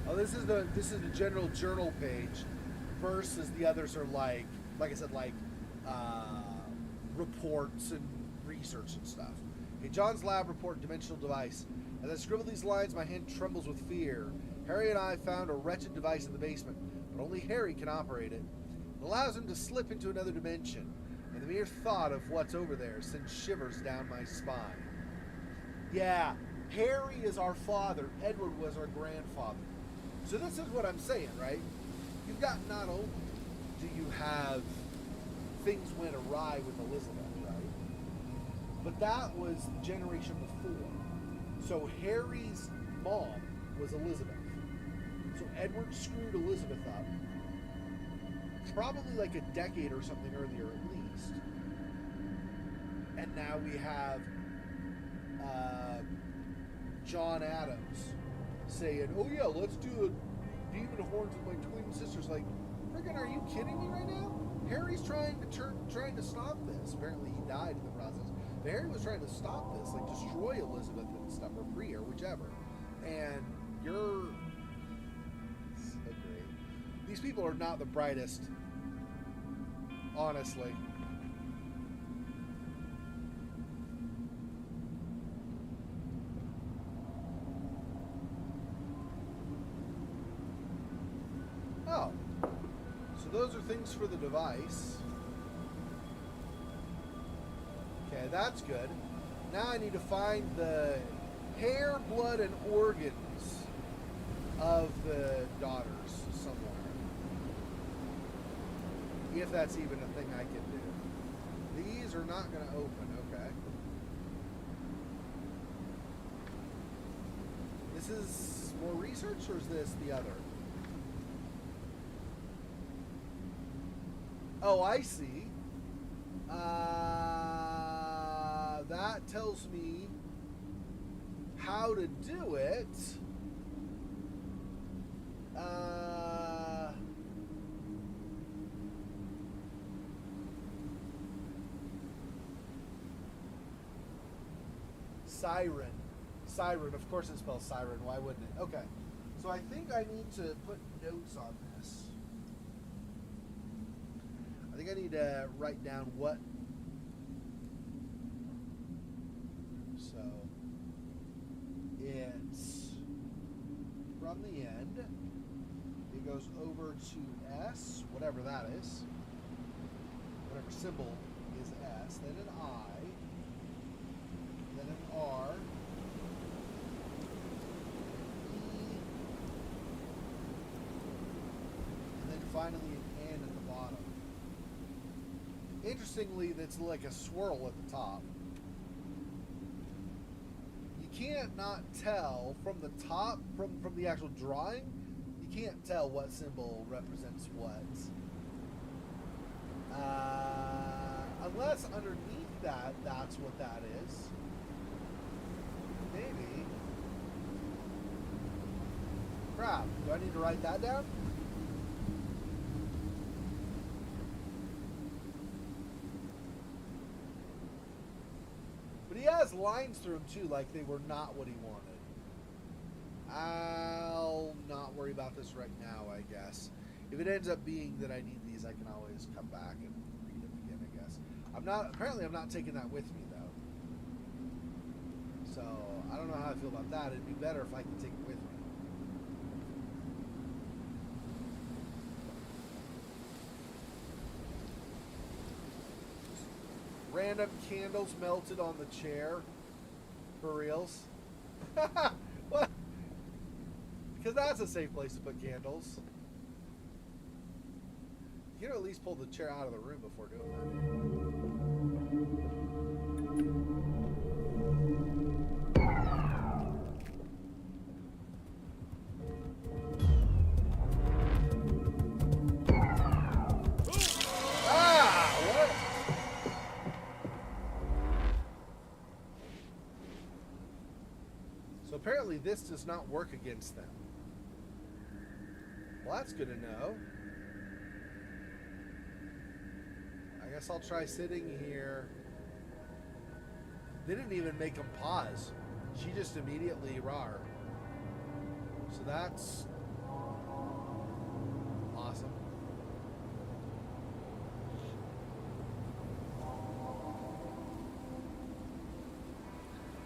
Oh, this is the general journal page. Versus the others are like I said, like reports and research and stuff. Okay, John's lab report, dimensional device. As I scribble these lines, my hand trembles with fear. Harry and I found a wretched device in the basement, but only Harry can operate it. It allows him to slip into another dimension, and the mere thought of what's over there sends shivers down my spine. Yeah, Harry is our father. Edward was our grandfather. So this is what I'm saying, right? You've got, not only do you have things went awry with Elizabeth, right? But that was the generation before. So Harry's mom was Elizabeth. So Edward screwed Elizabeth up. Probably like a decade or something earlier at least. And now we have John Adams saying, oh yeah, let's do the demon horns with my twin sisters. Like, friggin', are you kidding me right now? Harry's trying to stop this. Apparently he died in the process. But Harry was trying to stop this, like destroy Elizabeth and stuff, or free her, whichever. And you're so great. These people are not the brightest, honestly. Oh. So those are things for the device. Okay, that's good. Now I need to find the hair, blood, and organs of the daughters somewhere. If that's even a thing I can do. These are not going to open, okay. This is more research, or is this the other? Oh, I see. That tells me how to do it. Siren. Siren, of course it spells siren. Why wouldn't it? Okay. So I think I need to put notes on this. I think I need to write down what. So it's from the end. It goes over to S, whatever that is. Whatever symbol is S. Then an I. Then an R. And then finally an N at the bottom. Interestingly, that's like a swirl at the top. You can't not tell from the top, from the actual drawing, you can't tell what symbol represents what. Unless underneath that, that's what that is. Maybe. Crap, do I need to write that down? But he has lines through them too, like they were not what he wanted. I'll not worry about this right now, I guess. If it ends up being that I need these, I can always come back and read them again, I guess. Apparently I'm not taking that with me, though. So, I don't know how I feel about that. It'd be better if I could take it with me. Random candles melted on the chair. For reals. What? Because that's a safe place to put candles. You can at least pull the chair out of the room before doing that. apparently this does not work against them. Well, that's good to know. I guess I'll try sitting here. They didn't even make them pause. She just immediately rar. So that's awesome.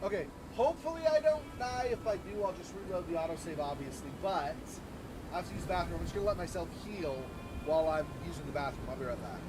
Okay, hopefully I don't die. If I do, I'll just reload the autosave, obviously. But I have to use the bathroom. I'm just going to let myself heal while I'm using the bathroom. I'll be right back.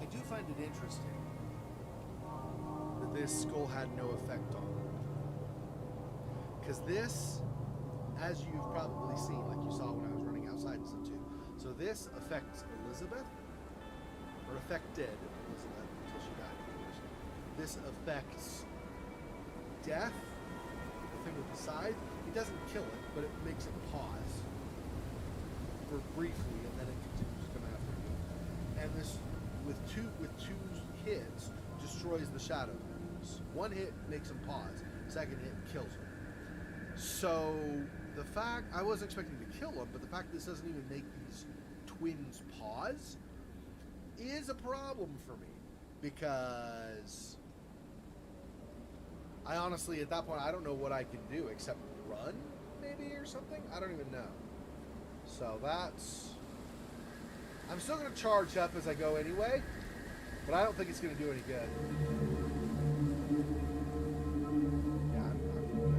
I do find it interesting that this skull had no effect on her. Because this, as you've probably seen, like you saw when I was running outside and stuff too, so this affects Elizabeth, or affected Elizabeth until she died, of course. This affects Death, the thing with the scythe. It doesn't kill it, but it makes it pause for briefly, and then it continues to come after you. And this, with two hits, destroys the shadow moves. One hit makes him pause. Second hit kills him. So the fact, I wasn't expecting to kill him, but the fact this doesn't even make these twins pause is a problem for me, because I honestly, at that point, I don't know what I can do except run, maybe, or something. I don't even know. So that's, I'm still going to charge up as I go anyway, but I don't think it's going to do any good. Yeah, I'm good.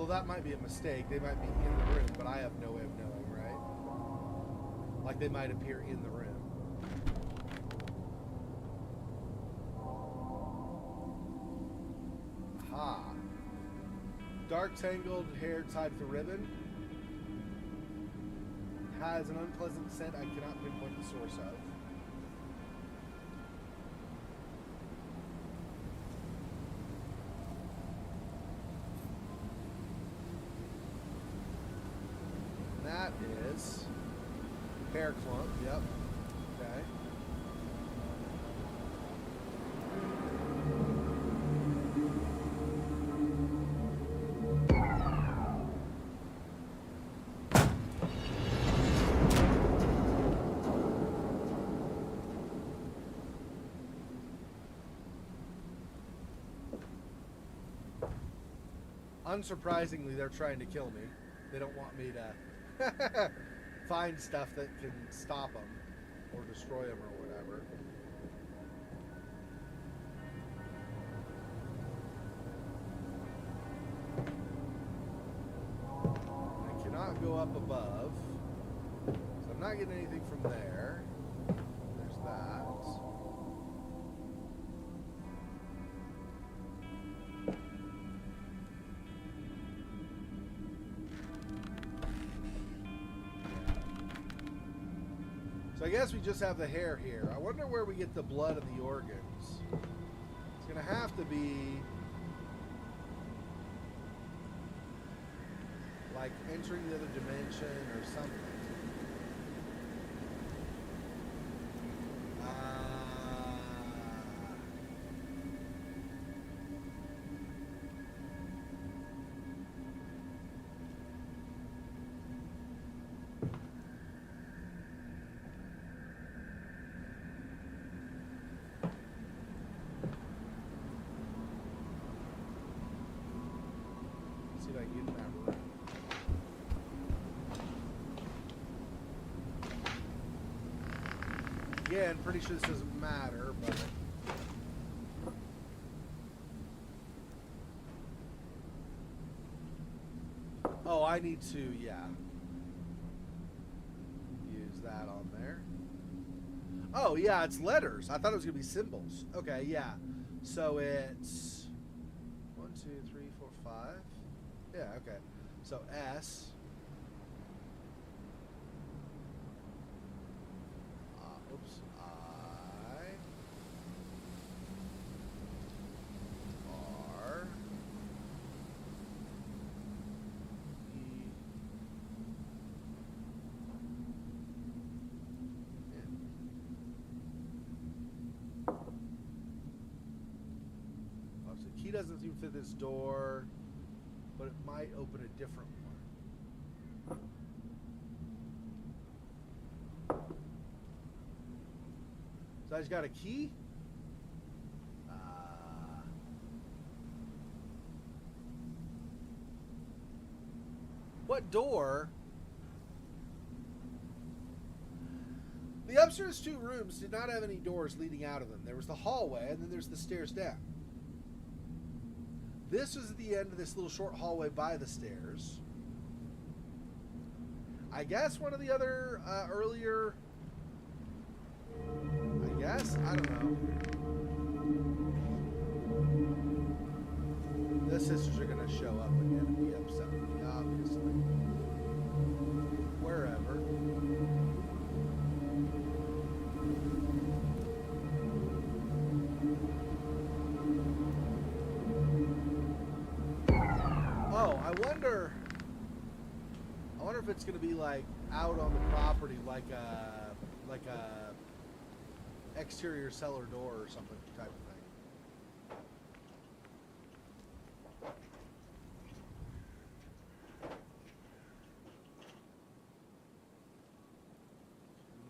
That might be a mistake. They might be in the room, but I have no way of knowing, right? Like, they might appear in the room. Aha. Dark tangled hair tied with a ribbon. Has an unpleasant scent I cannot pinpoint the source of. That is hair clump, yep. Okay. Unsurprisingly, they're trying to kill me. They don't want me to find stuff that can stop them or destroy them or whatever. I cannot go up above, so I'm not getting anything from there. There's that. I guess we just have the hair here. I wonder where we get the blood and the organs. It's gonna have to be like entering the other dimension or something. See if I can get in that room. Again, pretty sure this doesn't matter, but oh, I need to, yeah, use that on there. Oh, yeah, it's letters. I thought it was gonna be symbols. Okay, yeah. So it's 1, 2, 3, 4, 5. Yeah, okay. So S. Oops. I. R. E. N. Oh, so key doesn't seem to fit this door, but it might open a different one. So I just got a key? What door? The upstairs 2 rooms did not have any doors leading out of them. There was the hallway, and then there's the stairs down. This was at the end of this little short hallway by the stairs. I guess one of the other earlier... I guess? I don't know. The sisters are going to show up again and be upset with me, obviously. Wherever. Oh, I wonder if it's going to be like out on the property, like a exterior cellar door or something type of thing.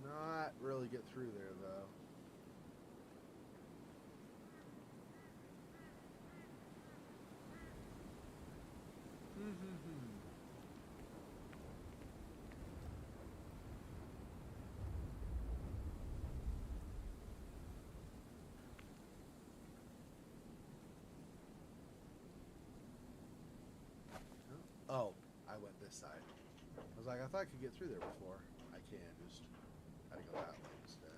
Not really get through there though. Oh, I went this side. I was like, I thought I could get through there before. I can, just had to go that way instead.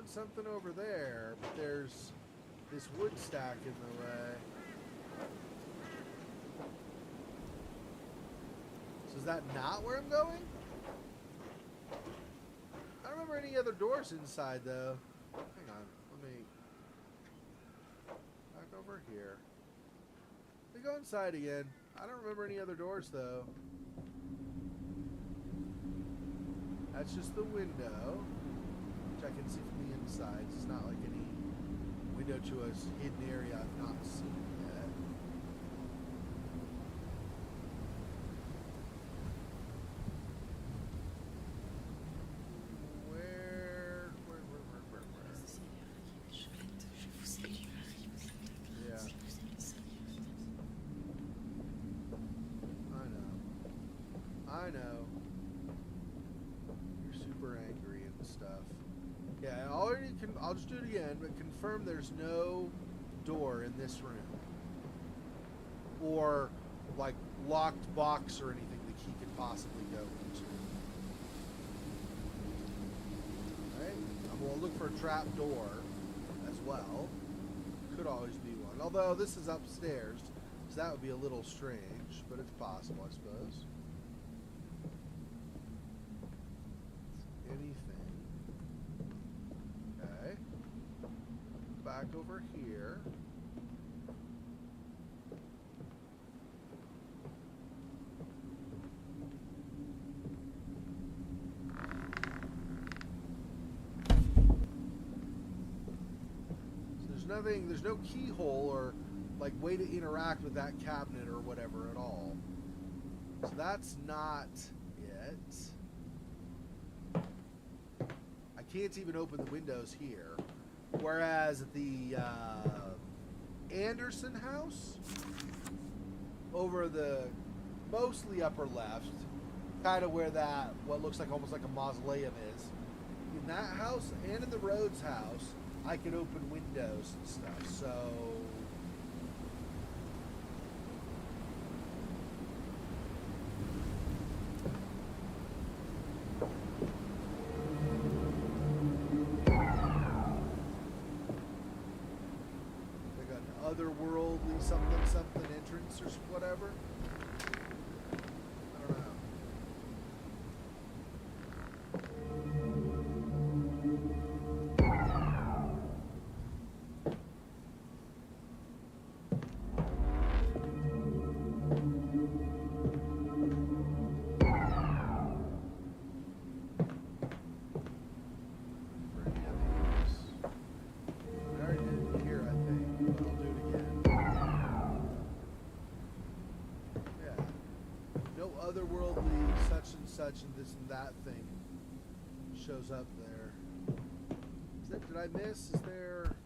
Something over there, but there's this wood stack in the way. So is that not where I'm going? I don't remember any other doors inside though. Hang on, let me back over here. Let me go inside again. I don't remember any other doors though. That's just the window, which I can see from the inside. It's not like any window to a hidden area I've not seen yet. I know. You're super angry and stuff. Yeah, I'll just do it again, but confirm there's no door in this room. Or, like, locked box or anything the key could possibly go into. Alright, I'm going to look for a trap door as well. Could always be one. Although, this is upstairs, So that would be a little strange, but it's possible, I suppose. Anything. Okay. Back over here. Nothing, there's no keyhole or like way to interact with that cabinet or whatever at all. So that's not it. I can't even open the windows here. Whereas the Anderson house over the mostly upper left, kind of where that what looks like almost like a mausoleum is. In that house and in the Rhodes house, I could open windows and stuff, so... They got an otherworldly something entrance or whatever. I don't know. Otherworldly such and such and this and that thing shows up there. Did I miss? Is there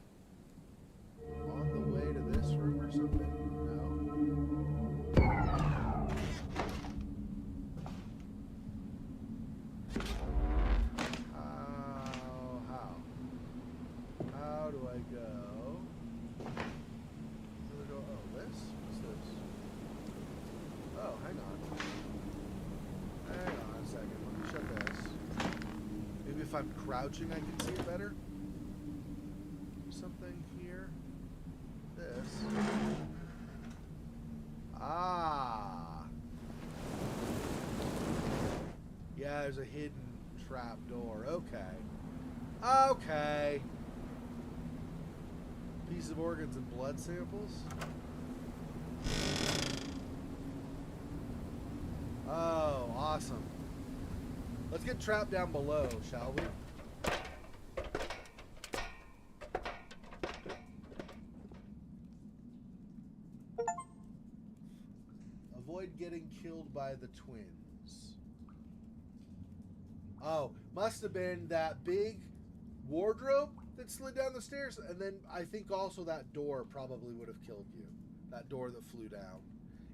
on the way to this room or something? No. How do I go? Oh, this? What's this? Oh, hang on. Hang on a second. Let me shut this. Maybe if I'm crouching, I can see it better. Something here. This. Ah. Yeah, there's a hidden trap door. Okay. Okay. Piece of organs and blood samples. Oh, awesome. Let's get trapped down below, shall we? Avoid getting killed by the twins. Oh, must have been that big wardrobe that slid down the stairs, and then I think also that door probably would have killed you. That door that flew down.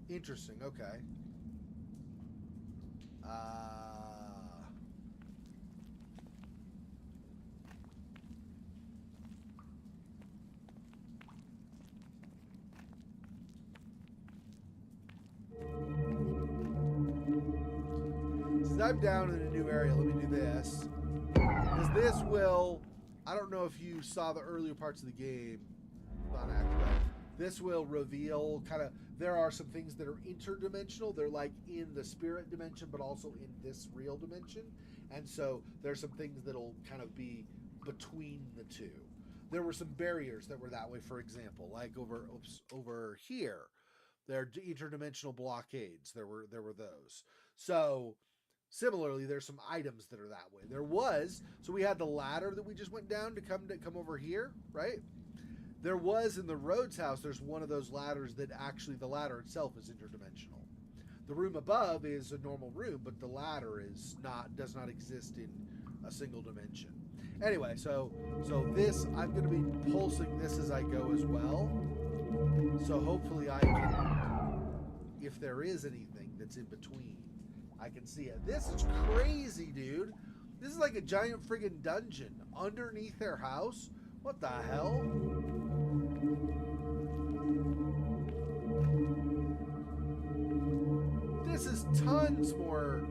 Interesting, okay. Since I'm down in a new area, let me do this. Because this will, I don't know if you saw the earlier parts of the game, not active. This will reveal kind of, there are some things that are interdimensional. They're like in the spirit dimension, but also in this real dimension. And so there's some things that'll kind of be between the two. There were some barriers that were that way, for example, like over here. There are interdimensional blockades. There were those. So similarly, there's some items that are that way. There was, so we had the ladder that we just went down to come over here, right? There was in the Rhodes house, there's one of those ladders that actually the ladder itself is interdimensional. The room above is a normal room, but the ladder does not exist in a single dimension. Anyway, so this, I'm going to be pulsing this as I go as well. So hopefully I can, if there is anything that's in between, I can see it. This is crazy, dude. This is like a giant friggin' dungeon underneath their house. What the hell? This is tons more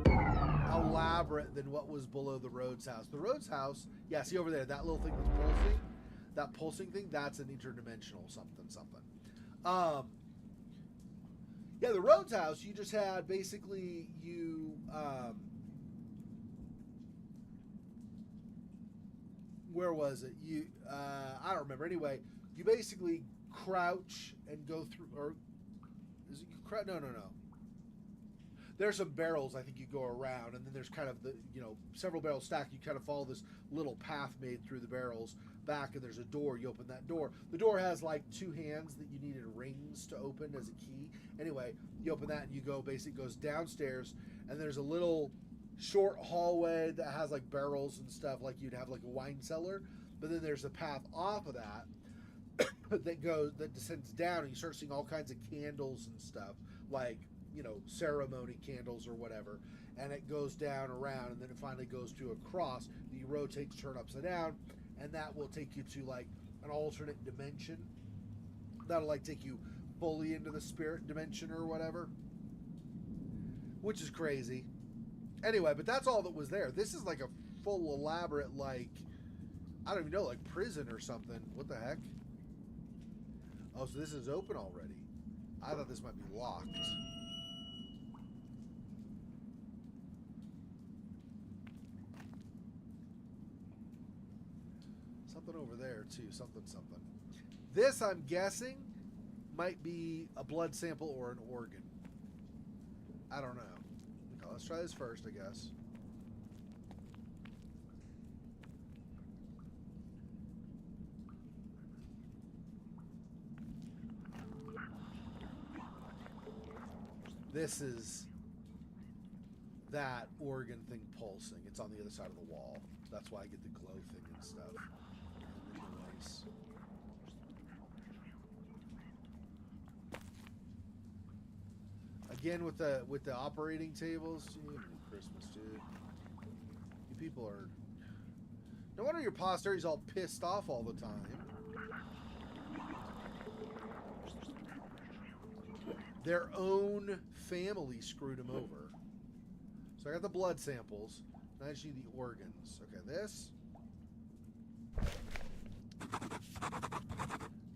elaborate than what was below the Rhodes house. The Rhodes house, yeah, see over there, that little thing that's pulsing, that pulsing thing, that's an interdimensional something. Yeah, the Rhodes house, you just had basically you where was it? You I don't remember. Anyway, you basically crouch and go through, or is it you crouch? No. There's some barrels I think you go around, and then there's kind of the several barrels stacked. You kind of follow this little path made through the barrels back, and there's a door. You open that door. The door has like two hands that you needed rings to open as a key. Anyway, you open that and you go. Basically, goes downstairs, and there's a little short hallway that has like barrels and stuff like you'd have like a wine cellar. But then there's a path off of that that descends down, and you start seeing all kinds of candles and stuff like ceremony candles or whatever, and it goes down around, and then it finally goes to a cross that you rotate to turn upside down, and that will take you to like an alternate dimension. That'll like take you fully into the spirit dimension or whatever, which is crazy. Anyway, but that's all that was there. This is like a full elaborate, like, I don't even know, like prison or something. What the heck? Oh, so this is open already. I thought this might be locked. Something over there too, something. This, I'm guessing, might be a blood sample or an organ. I don't know. Okay, let's try this first, I guess. This is that organ thing pulsing. It's on the other side of the wall. That's why I get the glow thing and stuff. And the noise. Again with the operating tables. Gee, Christmas, dude. You people are. No wonder your posterity's all pissed off all the time. Their own family screwed them over. So I got the blood samples. Now I just need the organs. Okay, this.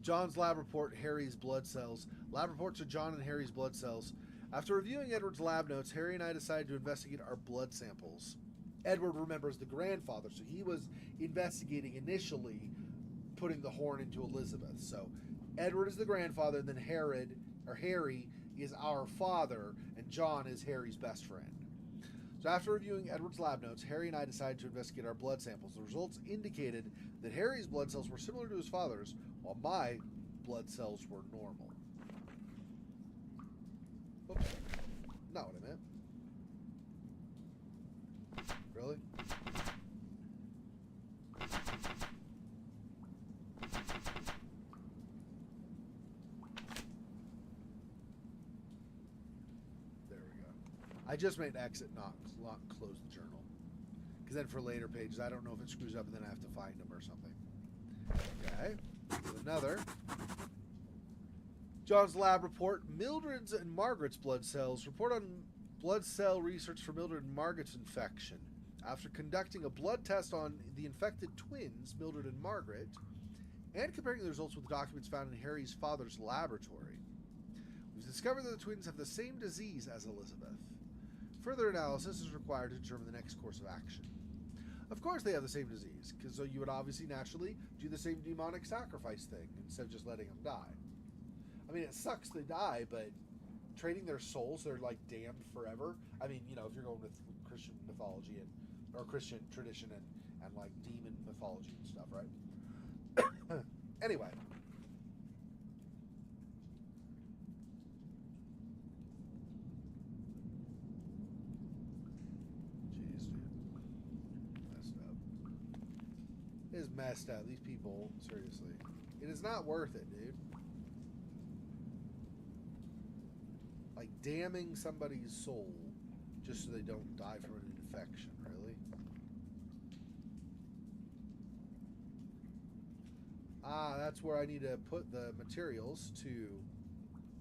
John's lab report, Harry's blood cells. Lab reports are John and Harry's blood cells. After reviewing Edward's lab notes, Harry and I decided to investigate our blood samples. Edward remembers the grandfather, so he was investigating initially putting the horn into Elizabeth. So Edward is the grandfather, and then Harry is our father, and John is Harry's best friend. So after reviewing Edward's lab notes, Harry and I decided to investigate our blood samples. The results indicated that Harry's blood cells were similar to his father's, while my blood cells were normal. Oops. Not what I meant. Really? There we go. I just made exit, not close the journal. Because then for later pages, I don't know if it screws up and then I have to find them or something. Okay. Another. John's lab report. Mildred's and Margaret's blood cells. Report on blood cell research for Mildred and Margaret's infection. After conducting a blood test on the infected twins, Mildred and Margaret, and comparing the results with the documents found in Harry's father's laboratory, we've discovered that the twins have the same disease as Elizabeth. Further analysis is required to determine the next course of action. Of course they have the same disease, because so you would obviously naturally do the same demonic sacrifice thing instead of just letting them die. I mean, it sucks they die, but trading their souls, they're like damned forever. I mean, if you're going with Christian mythology or Christian tradition and like demon mythology and stuff, right? Anyway. Jeez, dude. Messed up. It is messed up. These people, seriously. It is not worth it, dude. Like damning somebody's soul just so they don't die from an infection, really? Ah, that's where I need to put the materials to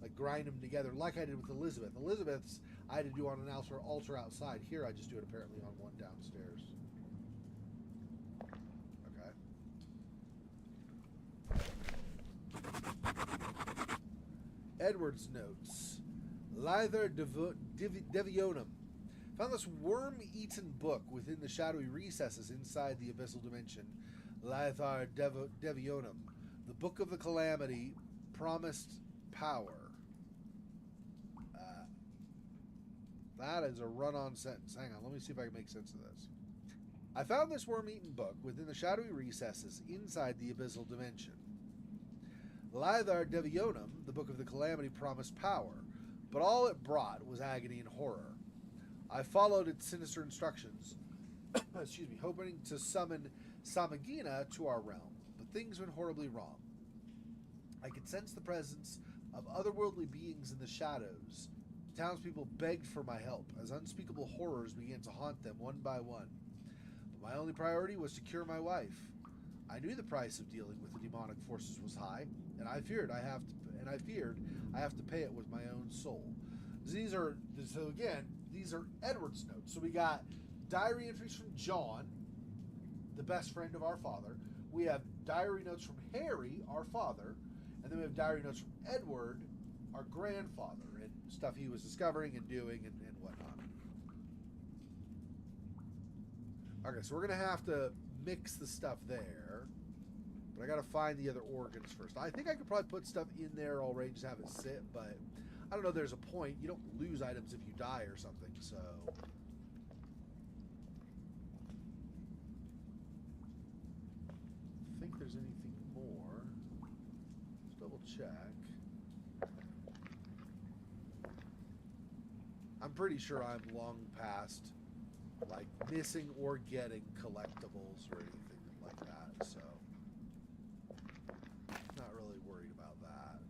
like grind them together like I did with Elizabeth. Elizabeth's I had to do on an altar outside. Here I just do it apparently on one downstairs. Okay. Edward's notes. Lither Devionum. Found this worm-eaten book within the shadowy recesses inside the abyssal dimension. Lither Devionum. The Book of the Calamity promised power. That is a run-on sentence. Hang on, let me see if I can make sense of this. I found this worm-eaten book within the shadowy recesses inside the abyssal dimension. Lither Devionum, the Book of the Calamity, promised power, but all it brought was agony and horror. I followed its sinister instructions, excuse me, hoping to summon Samagina to our realm, but things went horribly wrong. I could sense the presence of otherworldly beings in the shadows. The townspeople begged for my help, as unspeakable horrors began to haunt them one by one. But my only priority was to cure my wife. I knew the price of dealing with the demonic forces was high, and I feared I have to pay it with my own soul. These are Edward's notes. So we got diary entries from John, the best friend of our father. We have diary notes from Harry, our father, and then we have diary notes from Edward, our grandfather, and stuff he was discovering and doing and whatnot. Okay, so we're going to have to mix the stuff there, but I got to find the other organs first. I think I could probably put stuff in there already, just have it sit, but I don't know, there's a point. You don't lose items if you die or something, so... I think there's anything more. Let's double check. I'm pretty sure I'm long past, like, missing or getting collectibles or anything like that, so... Not really worried about that.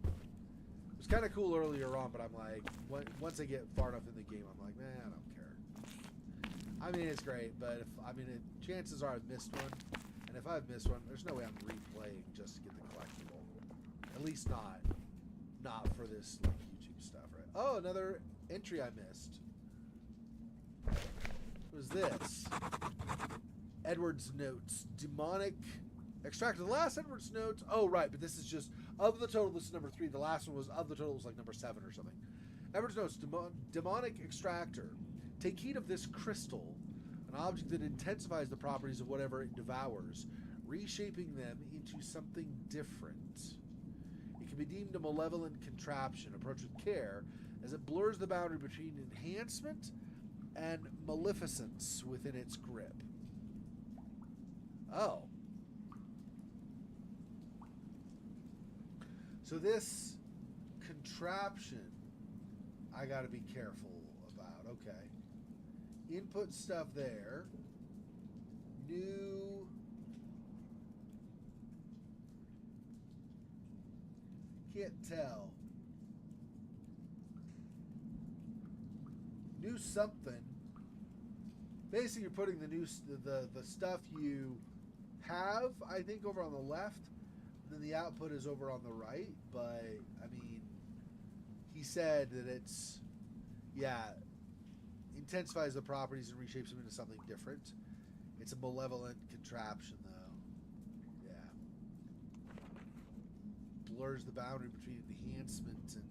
It was kind of cool earlier on, but I'm like, once I get far enough in the game, I'm like, man, I don't care. I mean, it's great, but chances are I've missed one, and if I've missed one, there's no way I'm replaying just to get the collectible. At least not for this like YouTube stuff, right? Oh, another entry I missed. What was this? Edward's notes, demonic. Extracted the last Edward's notes. Oh, right, but this is just of the total. This is number 3. The last one was of the total was like number 7 or something. Edward's notes, demonic extractor. Take heed of this crystal, an object that intensifies the properties of whatever it devours, reshaping them into something different. It can be deemed a malevolent contraption. Approach with care, as it blurs the boundary between enhancement and maleficence within its grip. Oh. So this contraption, I got to be careful about. Okay. Input stuff there. New. Can't tell. New something. Basically, you're putting the stuff you have, I think, over on the left. And then the output is over on the right. But, I mean, he said that it's, intensifies the properties and reshapes them into something different. It's a malevolent contraption, though. Yeah. Blurs the boundary between enhancement and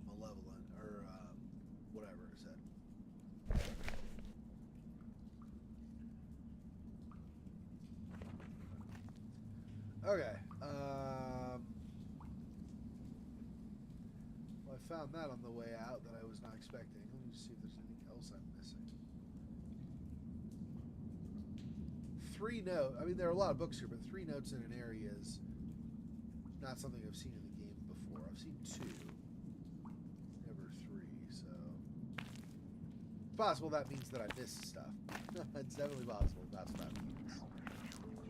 malevolent, or whatever it said. Okay. Well, I found that on the way out that I was not expecting. Let me see if there's anything else I'm missing. 3 notes. I mean, there are a lot of books here, but 3 notes in an area is not something I've seen in the game before. I've seen 2. Never 3, so... It's possible that means that I missed stuff. It's definitely possible that's what that means.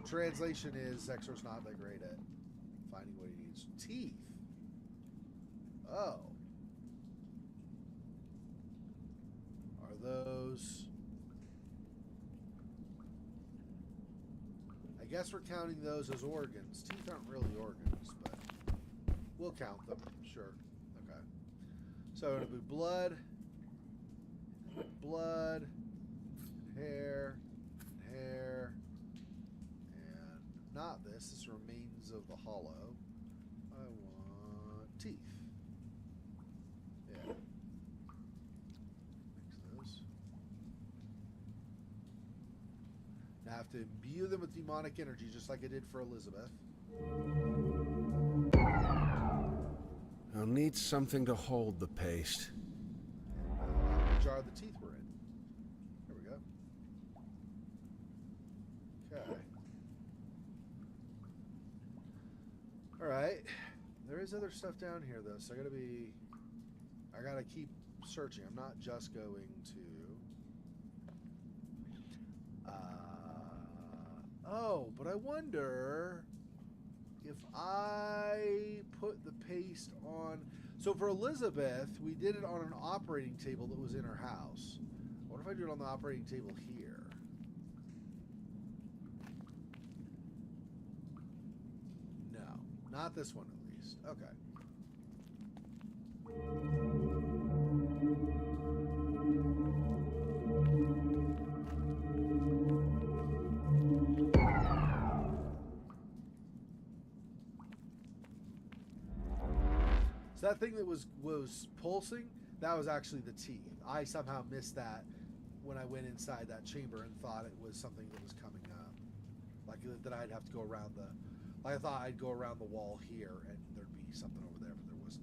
Translation is Xor's not that great at finding what he needs. Teeth. Oh. Are those... I guess we're counting those as organs. Teeth aren't really organs, but we'll count them. Sure. Okay. So it'll be blood, hair, not this. This remains of the hollow. I want teeth. Yeah. Mix those. Now I have to imbue them with demonic energy, just like I did for Elizabeth. I'll need something to hold the paste. The jar the teeth were in. There we go. Okay. Alright. There is other stuff down here, though, so I gotta keep searching. I'm not just going to... Oh, but I wonder if I put the paste on... So for Elizabeth, we did it on an operating table that was in her house. What if I do it on the operating table here? No, not this one at least. Okay. So that thing that was pulsing, that was actually the teeth. I somehow missed that when I went inside that chamber and thought it was something that was coming up. Like that I'd have to go around the... Like I thought I'd go around the wall here and there'd be something over there, but there was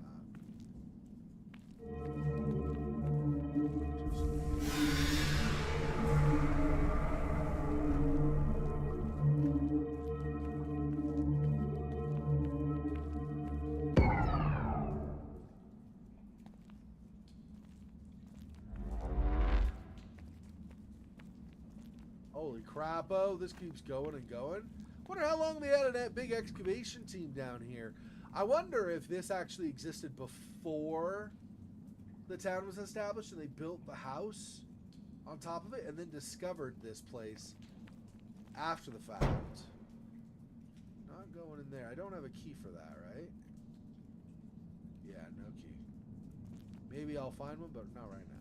Holy crap-o, this keeps going and going. Wonder how long they had that big excavation team down here. I wonder if this actually existed before the town was established and they built the house on top of it and then discovered this place after the fact. Not going in there. I don't have a key for that, right? Yeah, no key. Maybe I'll find one, but not right now.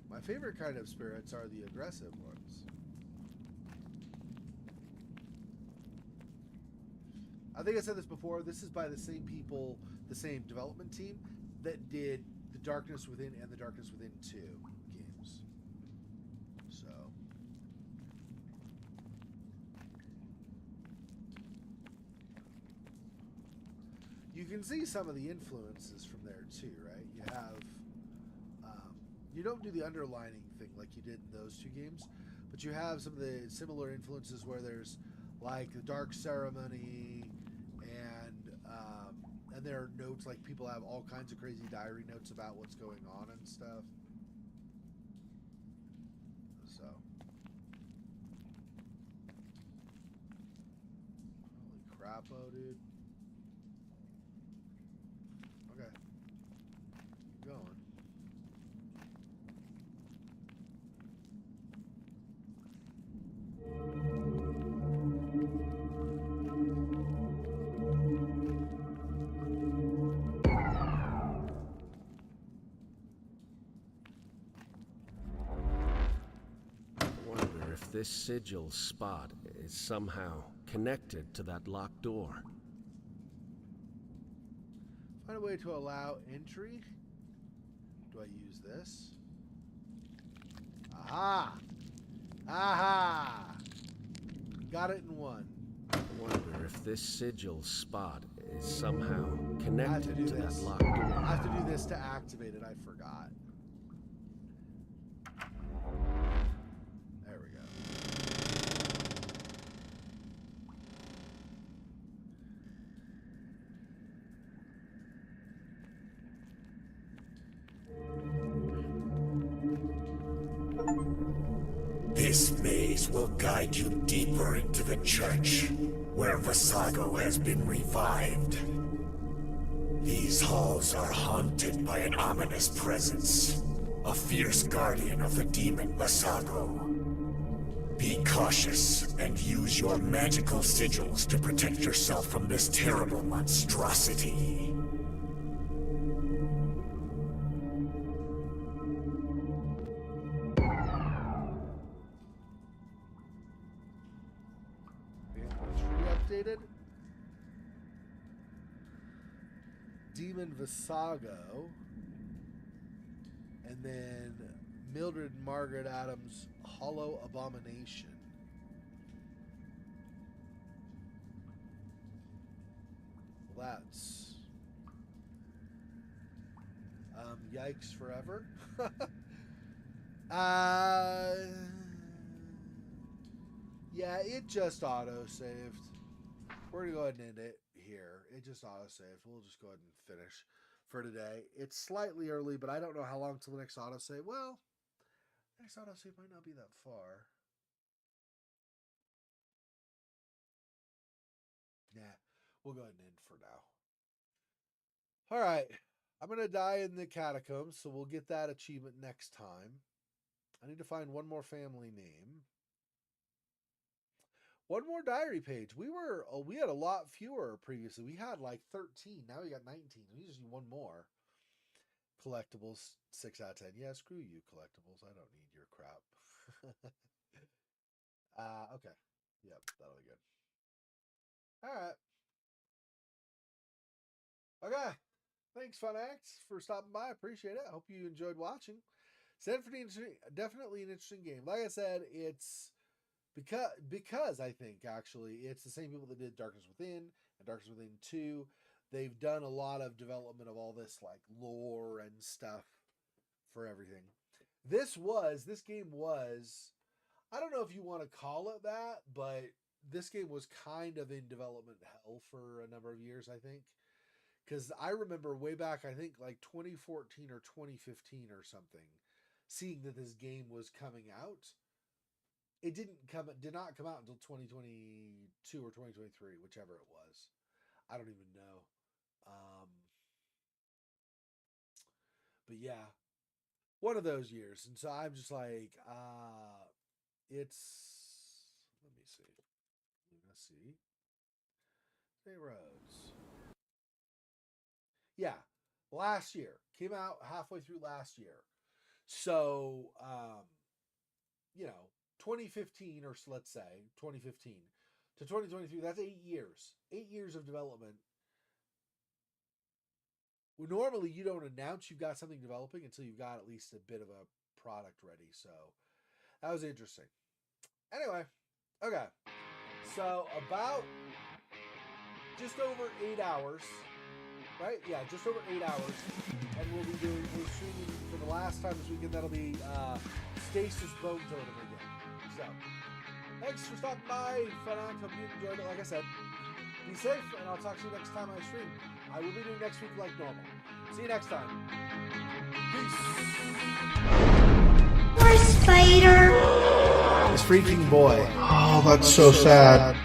My favorite kind of spirits are the aggressive ones. I think I said this before. This is by the same people, the same development team that did The Darkness Within and The Darkness Within 2 games. So. You can see some of the influences from there too, right? You have... You don't do the underlining thing like you did in those two games, but you have some of the similar influences where there's like the Dark Ceremony and there are notes, like people have all kinds of crazy diary notes about what's going on and stuff. So. Holy crap-o, dude. Okay. Keep going. This sigil spot is somehow connected to that locked door. Find a way to allow entry. Do I use this? Aha! Aha! Got it in one. I wonder if this sigil spot is somehow connected to that this. locked door. I have to do this to activate it. I forgot. There we go. This maze will guide you deeper into the church, where Vasago has been revived. These halls are haunted by an ominous presence, a fierce guardian of the demon Vasago. Be cautious and use your magical sigils to protect yourself from this terrible monstrosity. Updated. Demon Visago. And then Mildred Margaret Adams' Hollow Abomination. Well, that's yikes forever. Yeah, it just auto-saved. We're going to go ahead and end it here. It just auto-saved. We'll just go ahead and finish for today. It's slightly early, but I don't know how long till the next autosave. Well, next autosave might not be that far. Yeah, we'll go ahead and end for now. All right. I'm going to die in the catacombs, so we'll get that achievement next time. I need to find one more family name. One more diary page. We had a lot fewer previously. We had like 13. Now we got 19. We just need one more. Collectibles, 6 out of 10. Yeah, screw you, collectibles. I don't need your crap. Okay. Yep, that'll be good. All right. Okay. Thanks, Fun Acts, for stopping by. I appreciate it. I hope you enjoyed watching. Definitely an interesting game. Like I said, it's because I think actually it's the same people that did Darkness Within and Darkness Within 2. They've done a lot of development of all this like lore and stuff for everything. This game was, I don't know if you want to call it that, but this game was kind of in development hell for a number of years, I think. Because I remember way back, I think like 2014 or 2015 or something, seeing that this game was coming out. It did not come out until 2022 or 2023, whichever it was. I don't even know. But yeah, one of those years. And so I'm just like, it's, let me see. Lunacy. Hey, Rhodes. Yeah, last year. Came out halfway through last year. So, 2015, or let's say 2015 to 2023, that's 8 years. 8 years of development. Well, normally you don't announce you've got something developing until you've got at least a bit of a product ready. So that was interesting. Anyway, okay. So about just over 8 hours, right? Yeah, just over 8 hours. And we're streaming for the last time this weekend. That'll be Stasis Bone Totem again. So, thanks for stopping by. Fun out. Hope you enjoyed it. Like I said, be safe, and I'll talk to you next time I stream. I will be doing next week like normal. See you next time. Peace. Poor spider. This freaking boy. Oh, that's so sad.